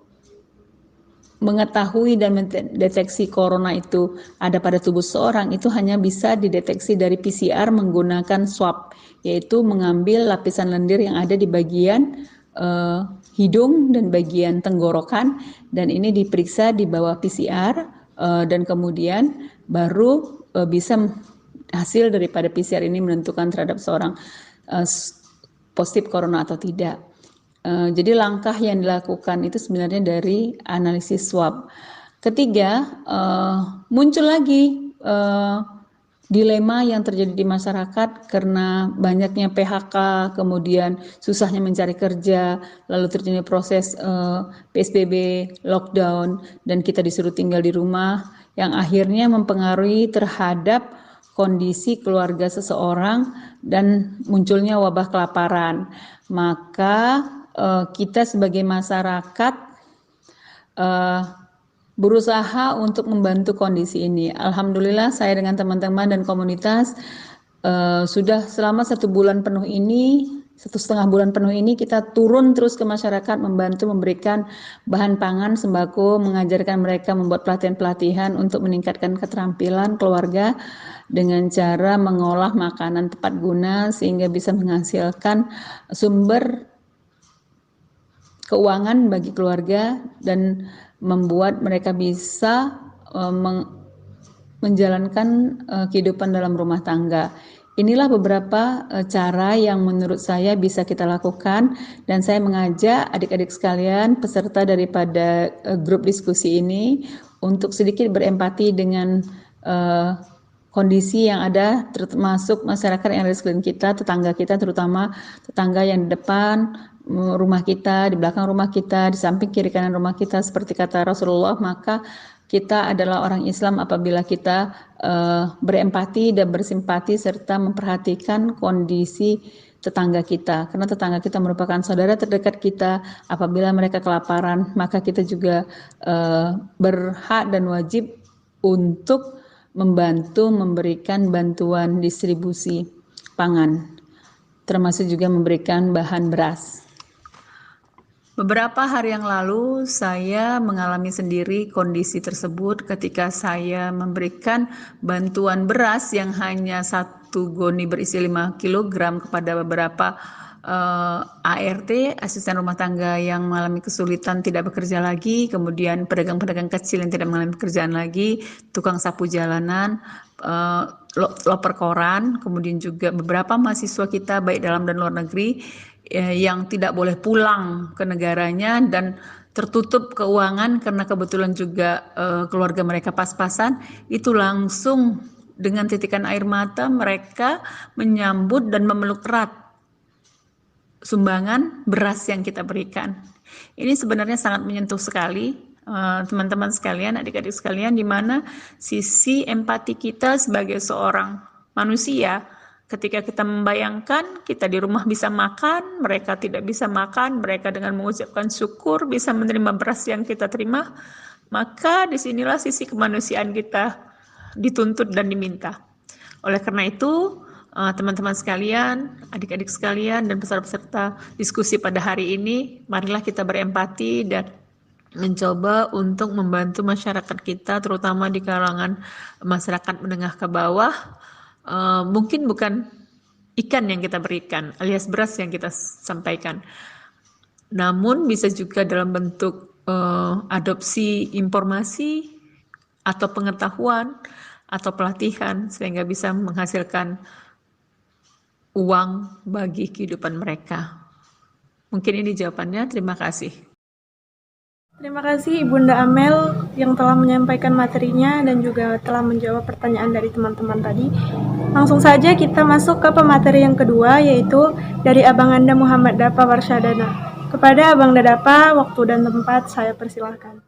S4: mengetahui dan mendeteksi corona itu ada pada tubuh seorang itu hanya bisa dideteksi dari PCR menggunakan swab, yaitu mengambil lapisan lendir yang ada di bagian hidung dan bagian tenggorokan, dan ini diperiksa di bawah PCR dan kemudian baru bisa hasil daripada PCR ini menentukan terhadap seorang positif corona atau tidak. Jadi langkah yang dilakukan itu sebenarnya dari analisis swab. Ketiga, muncul lagi dilema yang terjadi di masyarakat karena banyaknya PHK, kemudian susahnya mencari kerja, lalu terjadi proses PSBB, lockdown, dan kita disuruh tinggal di rumah, yang akhirnya mempengaruhi terhadap kondisi keluarga seseorang dan munculnya wabah kelaparan. Maka kita sebagai masyarakat berusaha untuk membantu kondisi ini. Alhamdulillah saya dengan teman-teman dan komunitas sudah selama 1 bulan penuh ini, 1,5 bulan penuh ini kita turun terus ke masyarakat membantu memberikan bahan pangan, sembako, mengajarkan mereka membuat pelatihan-pelatihan untuk meningkatkan keterampilan keluarga dengan cara mengolah makanan tepat guna sehingga bisa menghasilkan sumber keuangan bagi keluarga dan membuat mereka bisa menjalankan kehidupan dalam rumah tangga. Inilah beberapa cara yang menurut saya bisa kita lakukan, dan saya mengajak adik-adik sekalian peserta daripada grup diskusi ini untuk sedikit berempati dengan kondisi yang ada, termasuk masyarakat yang ada di sekeliling kita, tetangga kita, terutama tetangga yang di depan rumah kita, di belakang rumah kita, di samping kiri kanan rumah kita, seperti kata Rasulullah. Maka kita adalah orang Islam apabila kita berempati dan bersimpati serta memperhatikan kondisi tetangga kita, karena tetangga kita merupakan saudara terdekat kita. Apabila mereka kelaparan, maka kita juga berhak dan wajib untuk membantu memberikan bantuan distribusi pangan, termasuk juga memberikan bahan beras. Beberapa hari yang lalu saya mengalami sendiri kondisi tersebut ketika saya memberikan bantuan beras yang hanya 1 goni berisi 5 kg kepada beberapa ART, asisten rumah tangga yang mengalami kesulitan tidak bekerja lagi, kemudian pedagang-pedagang kecil yang tidak mengalami pekerjaan lagi, tukang sapu jalanan, loper koran, kemudian juga beberapa mahasiswa kita baik dalam dan luar negeri yang tidak boleh pulang ke negaranya dan tertutup keuangan karena kebetulan juga keluarga mereka pas-pasan, itu langsung dengan titikan air mata mereka menyambut dan memeluk erat sumbangan beras yang kita berikan. Ini sebenarnya sangat menyentuh sekali teman-teman sekalian, adik-adik sekalian, di mana sisi empati kita sebagai seorang manusia ketika kita membayangkan kita di rumah bisa makan, mereka tidak bisa makan, mereka dengan mengucapkan syukur bisa menerima beras yang kita terima, maka disinilah sisi kemanusiaan kita dituntut dan diminta. Oleh karena itu, teman-teman sekalian, adik-adik sekalian, dan peserta-peserta diskusi pada hari ini, marilah kita berempati dan mencoba untuk membantu masyarakat kita, terutama di kalangan masyarakat menengah ke bawah. Mungkin bukan ikan yang kita berikan, alias beras yang kita sampaikan, namun bisa juga dalam bentuk adopsi informasi atau pengetahuan atau pelatihan sehingga bisa menghasilkan uang bagi kehidupan mereka. Mungkin ini jawabannya. Terima kasih.
S3: Terima kasih Ibunda Amel yang telah menyampaikan materinya dan juga telah menjawab pertanyaan dari teman-teman tadi. Langsung saja kita masuk ke pemateri yang kedua, yaitu dari Abang Anda Muhammad Dafa Warsyadana. Kepada Abang Dafa, waktu dan tempat saya persilahkan.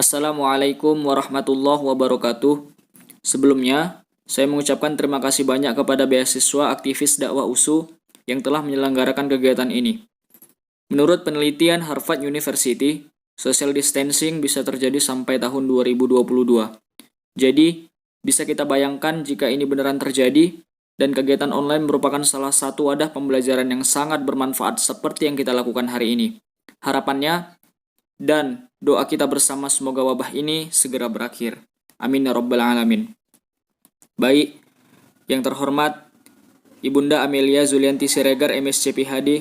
S2: Assalamualaikum warahmatullahi wabarakatuh. Sebelumnya, saya mengucapkan terima kasih banyak kepada beasiswa aktivis dakwah USU yang telah menyelenggarakan kegiatan ini. Menurut penelitian Harvard University, social distancing bisa terjadi sampai tahun 2022. Jadi, bisa kita bayangkan jika ini beneran terjadi, dan kegiatan online merupakan salah satu wadah pembelajaran yang sangat bermanfaat seperti yang kita lakukan hari ini. Harapannya, dan doa kita bersama semoga wabah ini segera berakhir. Amin ya rabbal alamin. Baik, yang terhormat Ibunda Amelia Zulianti Siregar MSc PhD,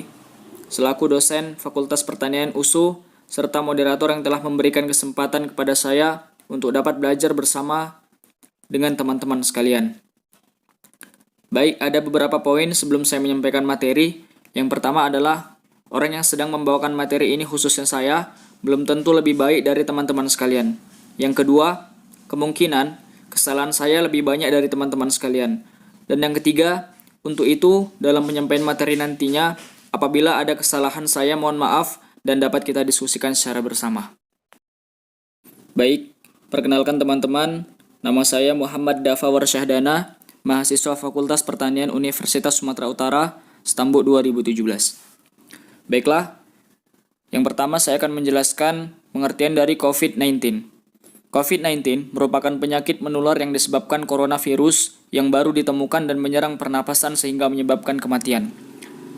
S2: selaku dosen Fakultas Pertanian USU, serta moderator yang telah memberikan kesempatan kepada saya untuk dapat belajar bersama dengan teman-teman sekalian. Baik, ada beberapa poin sebelum saya menyampaikan materi. Yang pertama adalah orang yang sedang membawakan materi ini, khususnya saya, belum tentu lebih baik dari teman-teman sekalian. Yang kedua, kemungkinan kesalahan saya lebih banyak dari teman-teman sekalian. Dan yang ketiga, untuk itu dalam penyampaian materi nantinya, apabila ada kesalahan saya mohon maaf dan dapat kita diskusikan secara bersama. Baik, perkenalkan teman-teman, nama saya Muhammad Dafa Warsyadana, mahasiswa Fakultas Pertanian Universitas Sumatera Utara, Stambuk 2017. Baiklah, yang pertama saya akan menjelaskan pengertian dari COVID-19. COVID-19 merupakan penyakit menular yang disebabkan coronavirus yang baru ditemukan dan menyerang pernapasan sehingga menyebabkan kematian.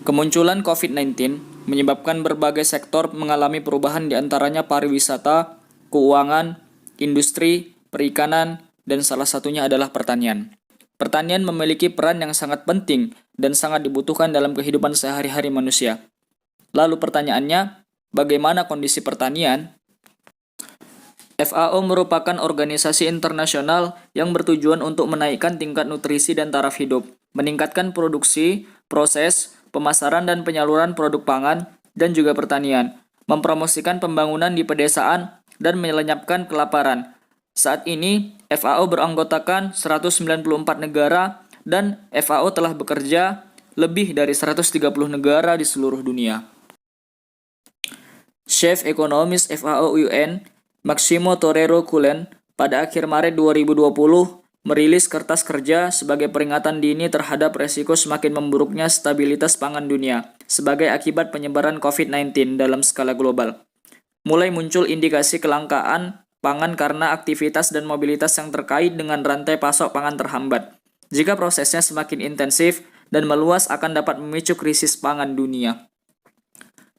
S2: Kemunculan COVID-19 menyebabkan berbagai sektor mengalami perubahan, di antaranya pariwisata, keuangan, industri, perikanan, dan salah satunya adalah pertanian. Pertanian memiliki peran yang sangat penting dan sangat dibutuhkan dalam kehidupan sehari-hari manusia. Lalu pertanyaannya, bagaimana kondisi pertanian? FAO merupakan organisasi internasional yang bertujuan untuk menaikkan tingkat nutrisi dan taraf hidup, meningkatkan produksi, proses, pemasaran dan penyaluran produk pangan, dan juga pertanian, mempromosikan pembangunan di pedesaan, dan melenyapkan kelaparan. Saat ini, FAO beranggotakan 194 negara dan FAO telah bekerja lebih dari 130 negara di seluruh dunia. Chief Economist FAO UN, Maximo Torero Cullen, pada akhir Maret 2020 merilis kertas kerja sebagai peringatan dini terhadap resiko semakin memburuknya stabilitas pangan dunia sebagai akibat penyebaran COVID-19 dalam skala global. Mulai muncul indikasi kelangkaan pangan karena aktivitas dan mobilitas yang terkait dengan rantai pasok pangan terhambat. Jika prosesnya semakin intensif dan meluas akan dapat memicu krisis pangan dunia.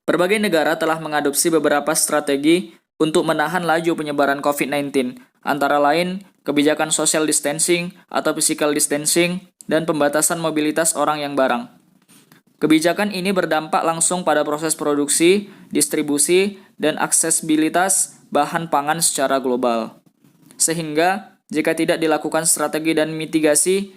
S2: Berbagai negara telah mengadopsi beberapa strategi untuk menahan laju penyebaran COVID-19, antara lain kebijakan social distancing atau physical distancing dan pembatasan mobilitas orang yang barang. Kebijakan ini berdampak langsung pada proses produksi, distribusi, dan aksesibilitas bahan pangan secara global. Sehingga, jika tidak dilakukan strategi dan mitigasi,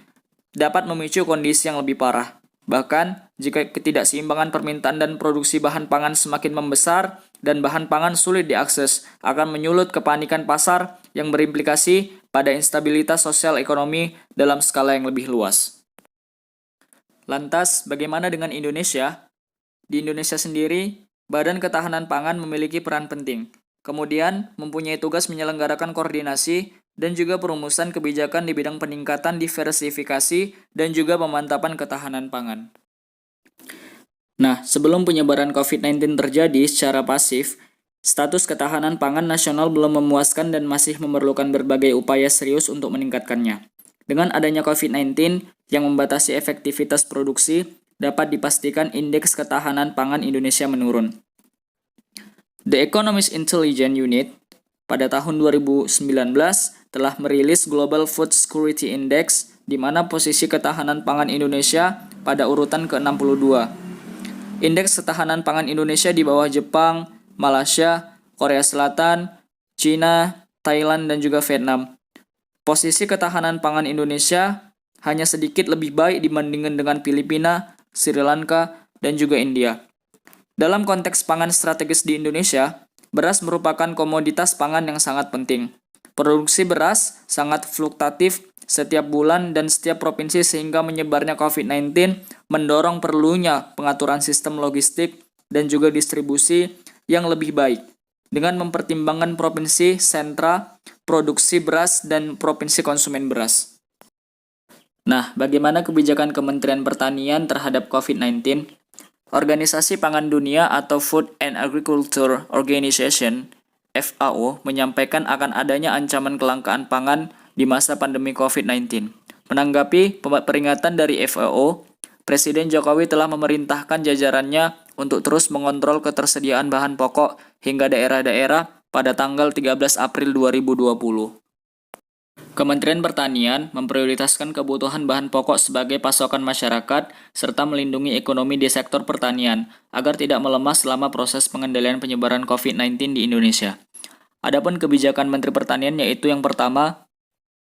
S2: dapat memicu kondisi yang lebih parah. Bahkan, jika ketidakseimbangan permintaan dan produksi bahan pangan semakin membesar dan bahan pangan sulit diakses, akan menyulut kepanikan pasar yang berimplikasi pada instabilitas sosial ekonomi dalam skala yang lebih luas. Lantas, bagaimana dengan Indonesia? Di Indonesia sendiri, Badan Ketahanan Pangan memiliki peran penting. Kemudian, mempunyai tugas menyelenggarakan koordinasi dan juga perumusan kebijakan di bidang peningkatan diversifikasi dan juga pemantapan ketahanan pangan. Nah, sebelum penyebaran COVID-19 terjadi secara pasif, status ketahanan pangan nasional belum memuaskan dan masih memerlukan berbagai upaya serius untuk meningkatkannya. Dengan adanya COVID-19 yang membatasi efektivitas produksi, dapat dipastikan indeks ketahanan pangan Indonesia menurun. The Economist Intelligence Unit pada tahun 2019 telah merilis Global Food Security Index, di mana posisi ketahanan pangan Indonesia pada urutan ke-62. Indeks ketahanan pangan Indonesia di bawah Jepang, Malaysia, Korea Selatan, China, Thailand, dan juga Vietnam. Posisi ketahanan pangan Indonesia hanya sedikit lebih baik dibandingkan dengan Filipina, Sri Lanka, dan juga India. Dalam konteks pangan strategis di Indonesia, beras merupakan komoditas pangan yang sangat penting. Produksi beras sangat fluktuatif setiap bulan dan setiap provinsi sehingga menyebarnya COVID-19 mendorong perlunya pengaturan sistem logistik dan juga distribusi yang lebih baik dengan mempertimbangkan provinsi sentra produksi beras dan provinsi konsumen beras. Nah, bagaimana kebijakan Kementerian Pertanian terhadap COVID-19? Organisasi Pangan Dunia atau Food and Agriculture Organization (FAO) menyampaikan akan adanya ancaman kelangkaan pangan di masa pandemi COVID-19. Menanggapi peringatan dari FAO, Presiden Jokowi telah memerintahkan jajarannya untuk terus mengontrol ketersediaan bahan pokok hingga daerah-daerah pada tanggal 13 April 2020. Kementerian Pertanian memprioritaskan kebutuhan bahan pokok sebagai pasokan masyarakat serta melindungi ekonomi di sektor pertanian agar tidak melemah selama proses pengendalian penyebaran COVID-19 di Indonesia. Adapun kebijakan Menteri Pertanian yaitu yang pertama,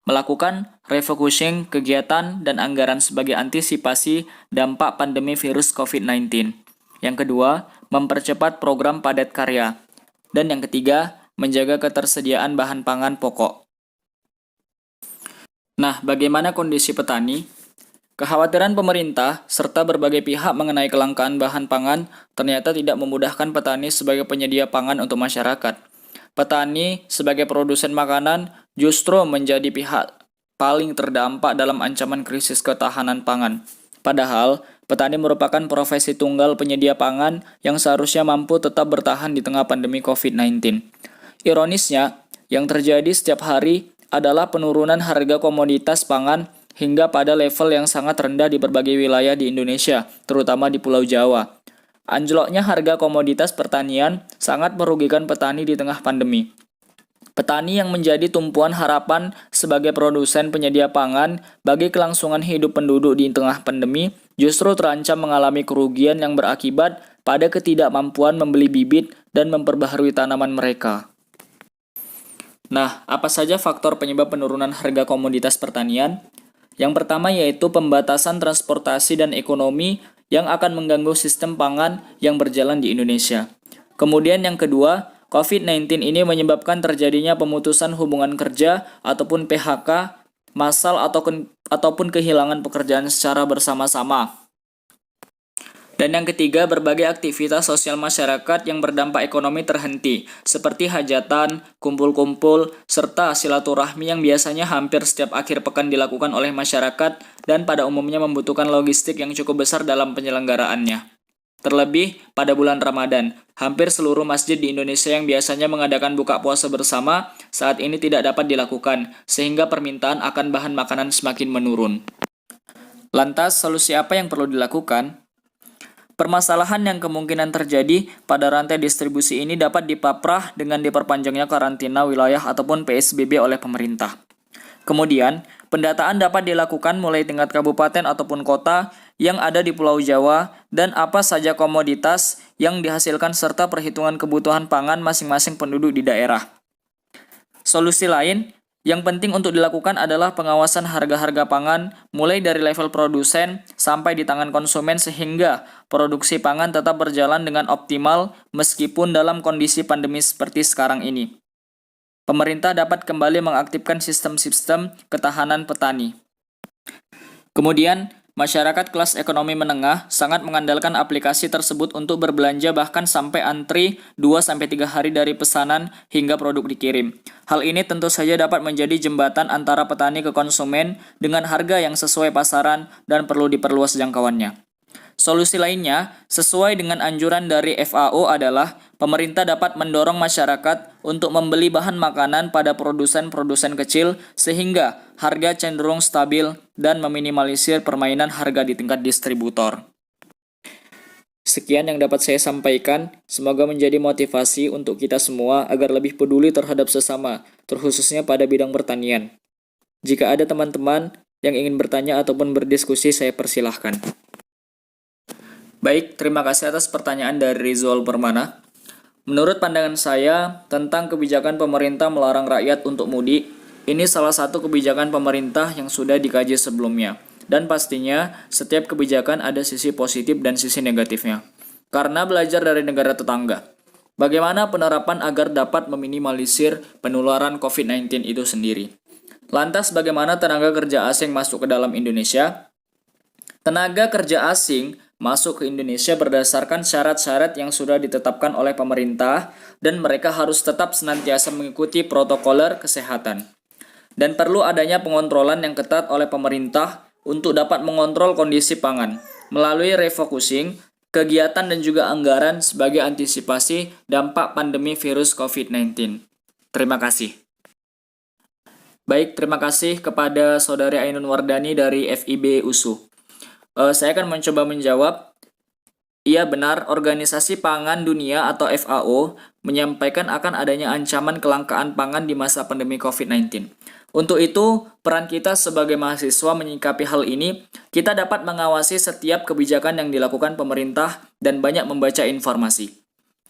S2: melakukan refocusing kegiatan dan anggaran sebagai antisipasi dampak pandemi virus COVID-19. Yang kedua, mempercepat program padat karya. Dan yang ketiga, menjaga ketersediaan bahan pangan pokok. Nah, bagaimana kondisi petani? Kekhawatiran pemerintah serta berbagai pihak mengenai kelangkaan bahan pangan ternyata tidak memudahkan petani sebagai penyedia pangan untuk masyarakat. Petani sebagai produsen makanan justru menjadi pihak paling terdampak dalam ancaman krisis ketahanan pangan. Padahal, petani merupakan profesi tunggal penyedia pangan yang seharusnya mampu tetap bertahan di tengah pandemi COVID-19. Ironisnya, yang terjadi setiap hari adalah penurunan harga komoditas pangan hingga pada level yang sangat rendah di berbagai wilayah di Indonesia, terutama di Pulau Jawa. Anjloknya harga komoditas pertanian sangat merugikan petani di tengah pandemi. Petani yang menjadi tumpuan harapan sebagai produsen penyedia pangan bagi kelangsungan hidup penduduk di tengah pandemi justru terancam mengalami kerugian yang berakibat pada ketidakmampuan membeli bibit dan memperbaharui tanaman mereka. Nah, apa saja faktor penyebab penurunan harga komoditas pertanian? Yang pertama yaitu pembatasan transportasi dan ekonomi yang akan mengganggu sistem pangan yang berjalan di Indonesia. Kemudian yang kedua, COVID-19 ini menyebabkan terjadinya pemutusan hubungan kerja ataupun PHK massal ataupun kehilangan pekerjaan secara bersama-sama. Dan yang ketiga, berbagai aktivitas sosial masyarakat yang berdampak ekonomi terhenti, seperti hajatan, kumpul-kumpul, serta silaturahmi yang biasanya hampir setiap akhir pekan dilakukan oleh masyarakat dan pada umumnya membutuhkan logistik yang cukup besar dalam penyelenggaraannya. Terlebih pada bulan Ramadan, hampir seluruh masjid di Indonesia yang biasanya mengadakan buka puasa bersama saat ini tidak dapat dilakukan, sehingga permintaan akan bahan makanan semakin menurun. Lantas, solusi apa yang perlu dilakukan? Permasalahan yang kemungkinan terjadi pada rantai distribusi ini dapat dipaprah dengan diperpanjangnya karantina wilayah ataupun PSBB oleh pemerintah. Kemudian, pendataan dapat dilakukan mulai tingkat kabupaten ataupun kota yang ada di Pulau Jawa dan apa saja komoditas yang dihasilkan serta perhitungan kebutuhan pangan masing-masing penduduk di daerah. Solusi lain yang penting untuk dilakukan adalah pengawasan harga-harga pangan mulai dari level produsen sampai di tangan konsumen sehingga produksi pangan tetap berjalan dengan optimal meskipun dalam kondisi pandemi seperti sekarang ini. Pemerintah dapat kembali mengaktifkan sistem-sistem ketahanan petani. Kemudian, masyarakat kelas ekonomi menengah sangat mengandalkan aplikasi tersebut untuk berbelanja bahkan sampai antri 2-3 hari dari pesanan hingga produk dikirim. Hal ini tentu saja dapat menjadi jembatan antara petani ke konsumen dengan harga yang sesuai pasaran dan perlu diperluas jangkauannya. Solusi lainnya, sesuai dengan anjuran dari FAO adalah pemerintah dapat mendorong masyarakat untuk membeli bahan makanan pada produsen-produsen kecil sehingga harga cenderung stabil dan meminimalisir permainan harga di tingkat distributor. Sekian yang dapat saya sampaikan, semoga menjadi motivasi untuk kita semua agar lebih peduli terhadap sesama, terkhususnya pada bidang pertanian. Jika ada teman-teman yang ingin bertanya ataupun berdiskusi, saya persilahkan. Baik, terima kasih atas pertanyaan dari Rizal Permana. Menurut pandangan saya tentang kebijakan pemerintah melarang rakyat untuk mudik, ini salah satu kebijakan pemerintah yang sudah dikaji sebelumnya. Dan pastinya setiap kebijakan ada sisi positif dan sisi negatifnya. Karena belajar dari negara tetangga, bagaimana penerapan agar dapat meminimalisir penularan COVID-19 itu sendiri. Lantas bagaimana tenaga kerja asing masuk ke dalam Indonesia? Tenaga kerja asing masuk ke Indonesia berdasarkan syarat-syarat yang sudah ditetapkan oleh pemerintah dan mereka harus tetap senantiasa mengikuti protokoler kesehatan. Dan perlu adanya pengontrolan yang ketat oleh pemerintah untuk dapat mengontrol kondisi pangan melalui refocusing, kegiatan dan juga anggaran sebagai antisipasi dampak pandemi virus COVID-19. Terima kasih. Baik, terima kasih kepada Saudari Ainun Wardani dari FIB USU. Saya akan mencoba menjawab. Iya benar, Organisasi Pangan Dunia atau FAO menyampaikan akan adanya ancaman kelangkaan pangan di masa pandemi COVID-19. Untuk itu, peran kita sebagai mahasiswa menyikapi hal ini, kita dapat mengawasi setiap kebijakan yang dilakukan pemerintah dan banyak membaca informasi.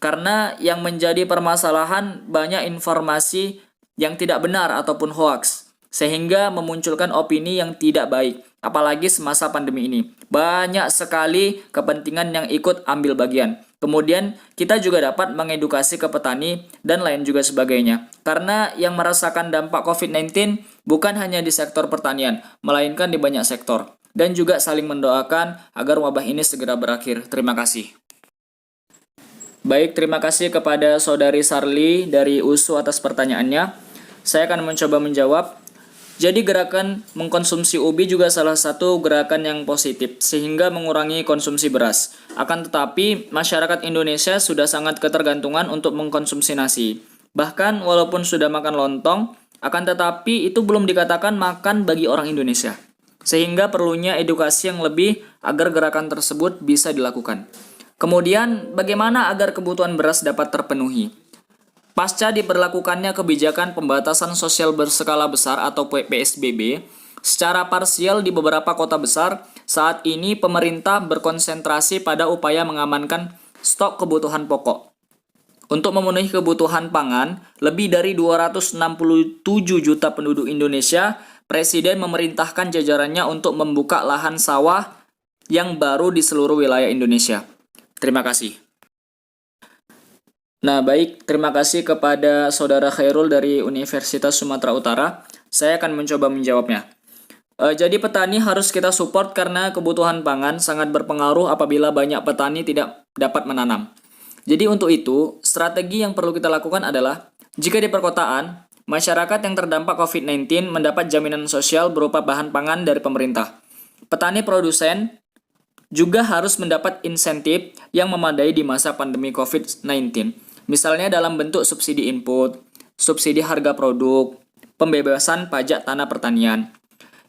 S2: Karena yang menjadi permasalahan banyak informasi yang tidak benar ataupun hoaks, sehingga memunculkan opini yang tidak baik. Apalagi semasa pandemi ini, banyak sekali kepentingan yang ikut ambil bagian. Kemudian kita juga dapat mengedukasi ke petani dan lain juga sebagainya. Karena yang merasakan dampak COVID-19 bukan hanya di sektor pertanian, melainkan di banyak sektor. Dan juga saling mendoakan agar wabah ini segera berakhir. Terima kasih. Baik, terima kasih kepada Saudari Sarli dari USU atas pertanyaannya. Saya akan mencoba menjawab. Jadi gerakan mengkonsumsi ubi juga salah satu gerakan yang positif, sehingga mengurangi konsumsi beras. Akan tetapi, masyarakat Indonesia sudah sangat ketergantungan untuk mengkonsumsi nasi. Bahkan walaupun sudah makan lontong, akan tetapi itu belum dikatakan makan bagi orang Indonesia. Sehingga perlunya edukasi yang lebih agar gerakan tersebut bisa dilakukan. Kemudian, bagaimana agar kebutuhan beras dapat terpenuhi? Pasca diberlakukannya kebijakan pembatasan sosial berskala besar atau PSBB secara parsial di beberapa kota besar, saat ini pemerintah berkonsentrasi pada upaya mengamankan stok kebutuhan pokok. Untuk memenuhi kebutuhan pangan, lebih dari 267 juta penduduk Indonesia, Presiden memerintahkan jajarannya untuk membuka lahan sawah yang baru di seluruh wilayah Indonesia. Terima kasih. Nah, baik, terima kasih kepada Saudara Khairul dari Universitas Sumatera Utara. Saya akan mencoba menjawabnya. Jadi petani harus kita support karena kebutuhan pangan sangat berpengaruh apabila banyak petani tidak dapat menanam. Jadi untuk itu, strategi yang perlu kita lakukan adalah, jika di perkotaan, masyarakat yang terdampak COVID-19 mendapat jaminan sosial berupa bahan pangan dari pemerintah. Petani produsen juga harus mendapat insentif yang memadai di masa pandemi COVID-19. Misalnya dalam bentuk subsidi input, subsidi harga produk, pembebasan pajak tanah pertanian.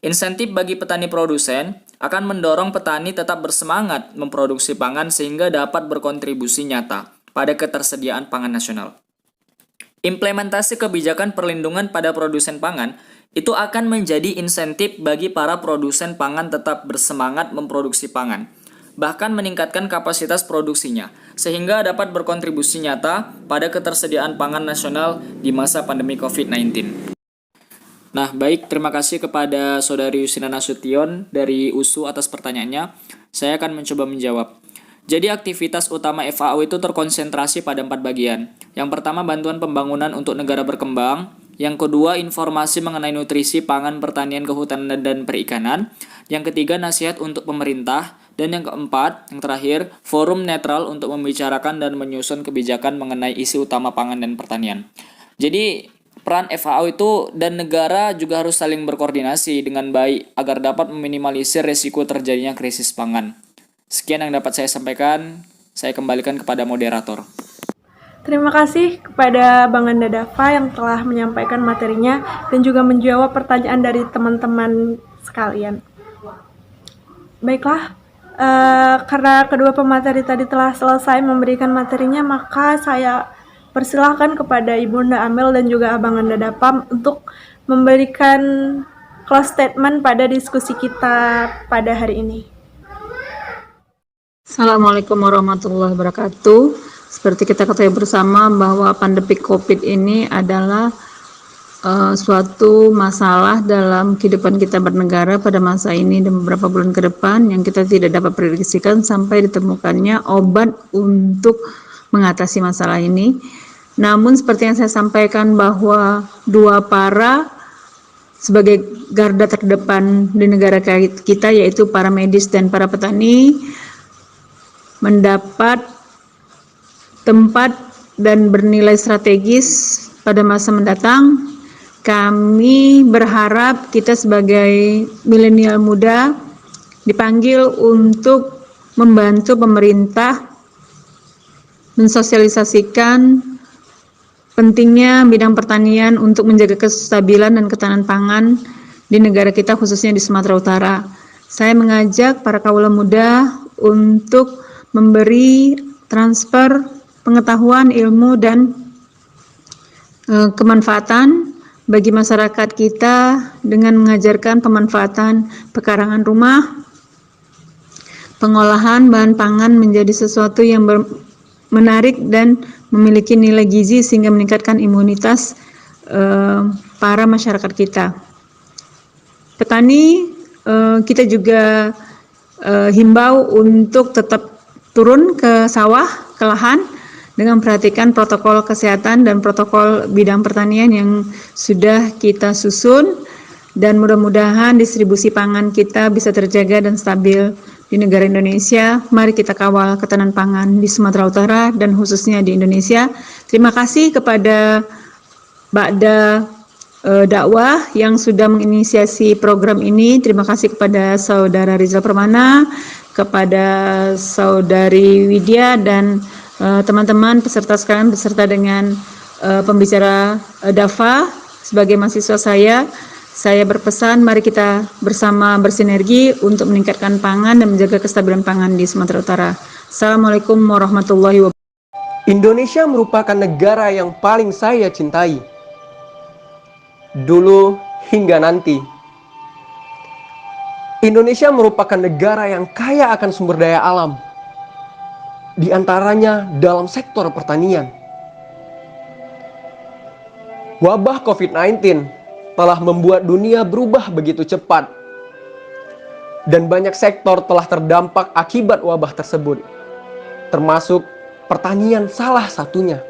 S2: Insentif bagi petani produsen akan mendorong petani tetap bersemangat memproduksi pangan sehingga dapat berkontribusi nyata pada ketersediaan pangan nasional. Implementasi kebijakan perlindungan pada produsen pangan itu akan menjadi insentif bagi para produsen pangan tetap bersemangat memproduksi pangan, bahkan meningkatkan kapasitas produksinya, sehingga dapat berkontribusi nyata pada ketersediaan pangan nasional di masa pandemi COVID-19. Nah, baik, terima kasih kepada Saudari Yusina Nasution dari USU atas pertanyaannya. Saya akan mencoba menjawab. Jadi aktivitas utama FAO itu terkonsentrasi pada 4 bagian. Yang pertama, bantuan pembangunan untuk negara berkembang. Yang kedua, informasi mengenai nutrisi, pangan, pertanian, kehutanan, dan perikanan. Yang ketiga, nasihat untuk pemerintah. Dan yang keempat, yang terakhir, forum netral untuk membicarakan dan menyusun kebijakan mengenai isu utama pangan dan pertanian. Jadi, peran FAO itu dan negara juga harus saling berkoordinasi dengan baik agar dapat meminimalisir risiko terjadinya krisis pangan. Sekian yang dapat saya sampaikan, saya kembalikan kepada moderator.
S3: Terima kasih kepada Bang Anda Dafa yang telah menyampaikan materinya dan juga menjawab pertanyaan dari teman-teman sekalian. Baiklah, karena kedua pemateri tadi telah selesai memberikan materinya, maka saya persilahkan kepada Ibunda Amel dan juga Abang Anda Dafa untuk memberikan close statement pada diskusi kita pada hari ini.
S4: Assalamualaikum warahmatullahi wabarakatuh. Seperti kita ketahui bersama bahwa pandemi COVID ini adalah suatu masalah dalam kehidupan kita bernegara pada masa ini dan beberapa bulan ke depan yang kita tidak dapat prediksikan sampai ditemukannya obat untuk mengatasi masalah ini. Namun seperti yang saya sampaikan bahwa dua para sebagai garda terdepan di negara kita yaitu para medis dan para petani mendapat tempat dan bernilai strategis pada masa mendatang. Kami berharap kita sebagai milenial muda dipanggil untuk membantu pemerintah mensosialisasikan pentingnya bidang pertanian untuk menjaga kestabilan dan ketahanan pangan di negara kita khususnya di Sumatera Utara. Saya mengajak para kaula muda untuk memberi transfer pengetahuan, ilmu, dan kemanfaatan bagi masyarakat kita dengan mengajarkan pemanfaatan pekarangan rumah, pengolahan bahan pangan menjadi sesuatu yang menarik dan memiliki nilai gizi sehingga meningkatkan imunitas para masyarakat kita. Petani kita juga himbau untuk tetap turun ke sawah, ke lahan, dengan memperhatikan protokol kesehatan dan protokol bidang pertanian yang sudah kita susun, dan mudah-mudahan distribusi pangan kita bisa terjaga dan stabil di negara Indonesia. Mari kita kawal ketahanan pangan di Sumatera Utara dan khususnya di Indonesia. Terima kasih kepada Ba'da Dakwah yang sudah menginisiasi program ini. Terima kasih kepada Saudara Rizal Permana, kepada Saudari Widya, dan teman-teman peserta sekalian beserta dengan pembicara Dafa. Sebagai mahasiswa saya berpesan mari kita bersama bersinergi untuk meningkatkan pangan dan menjaga kestabilan pangan di Sumatera Utara. Assalamualaikum warahmatullahi wabarakatuh.
S5: Indonesia merupakan negara yang paling saya cintai. Dulu hingga nanti. Indonesia merupakan negara yang kaya akan sumber daya alam. Di antaranya dalam sektor pertanian. Wabah COVID-19 telah membuat dunia berubah begitu cepat. Dan banyak sektor telah terdampak akibat wabah tersebut. Termasuk pertanian salah satunya.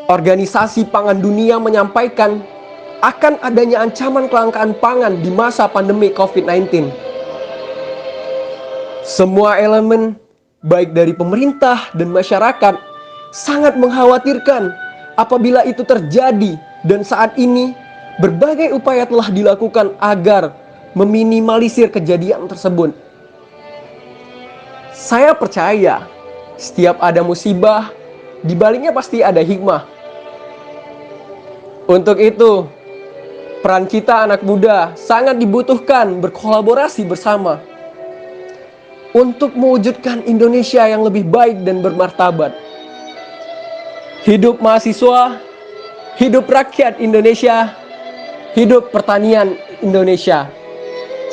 S5: Organisasi Pangan Dunia menyampaikan akan adanya ancaman kelangkaan pangan di masa pandemi COVID-19. Semua elemen, baik dari pemerintah dan masyarakat, sangat mengkhawatirkan apabila itu terjadi, dan saat ini berbagai upaya telah dilakukan agar meminimalisir kejadian tersebut. Saya percaya setiap ada musibah, di baliknya pasti ada hikmah. Untuk itu, peran kita anak muda sangat dibutuhkan berkolaborasi bersama untuk mewujudkan Indonesia yang lebih baik dan bermartabat. Hidup mahasiswa, hidup rakyat Indonesia, hidup pertanian Indonesia.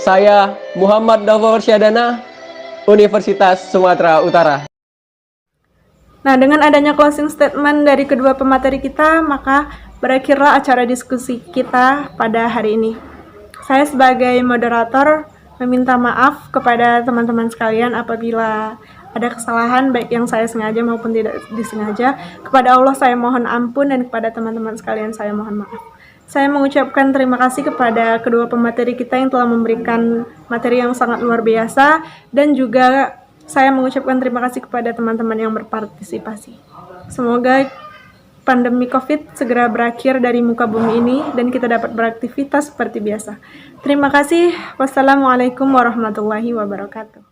S5: Saya Muhammad Dafar Syadana, Universitas Sumatera Utara.
S3: Nah, dengan adanya closing statement dari kedua pemateri kita, maka berakhirlah acara diskusi kita pada hari ini. Saya sebagai moderator meminta maaf kepada teman-teman sekalian apabila ada kesalahan baik yang saya sengaja maupun tidak disengaja. Kepada Allah saya mohon ampun, dan kepada teman-teman sekalian saya mohon maaf. Saya mengucapkan terima kasih kepada kedua pemateri kita yang telah memberikan materi yang sangat luar biasa, dan juga saya mengucapkan terima kasih kepada teman-teman yang berpartisipasi. Semoga pandemi COVID segera berakhir dari muka bumi ini dan kita dapat beraktivitas seperti biasa. Terima kasih. Wassalamualaikum warahmatullahi wabarakatuh.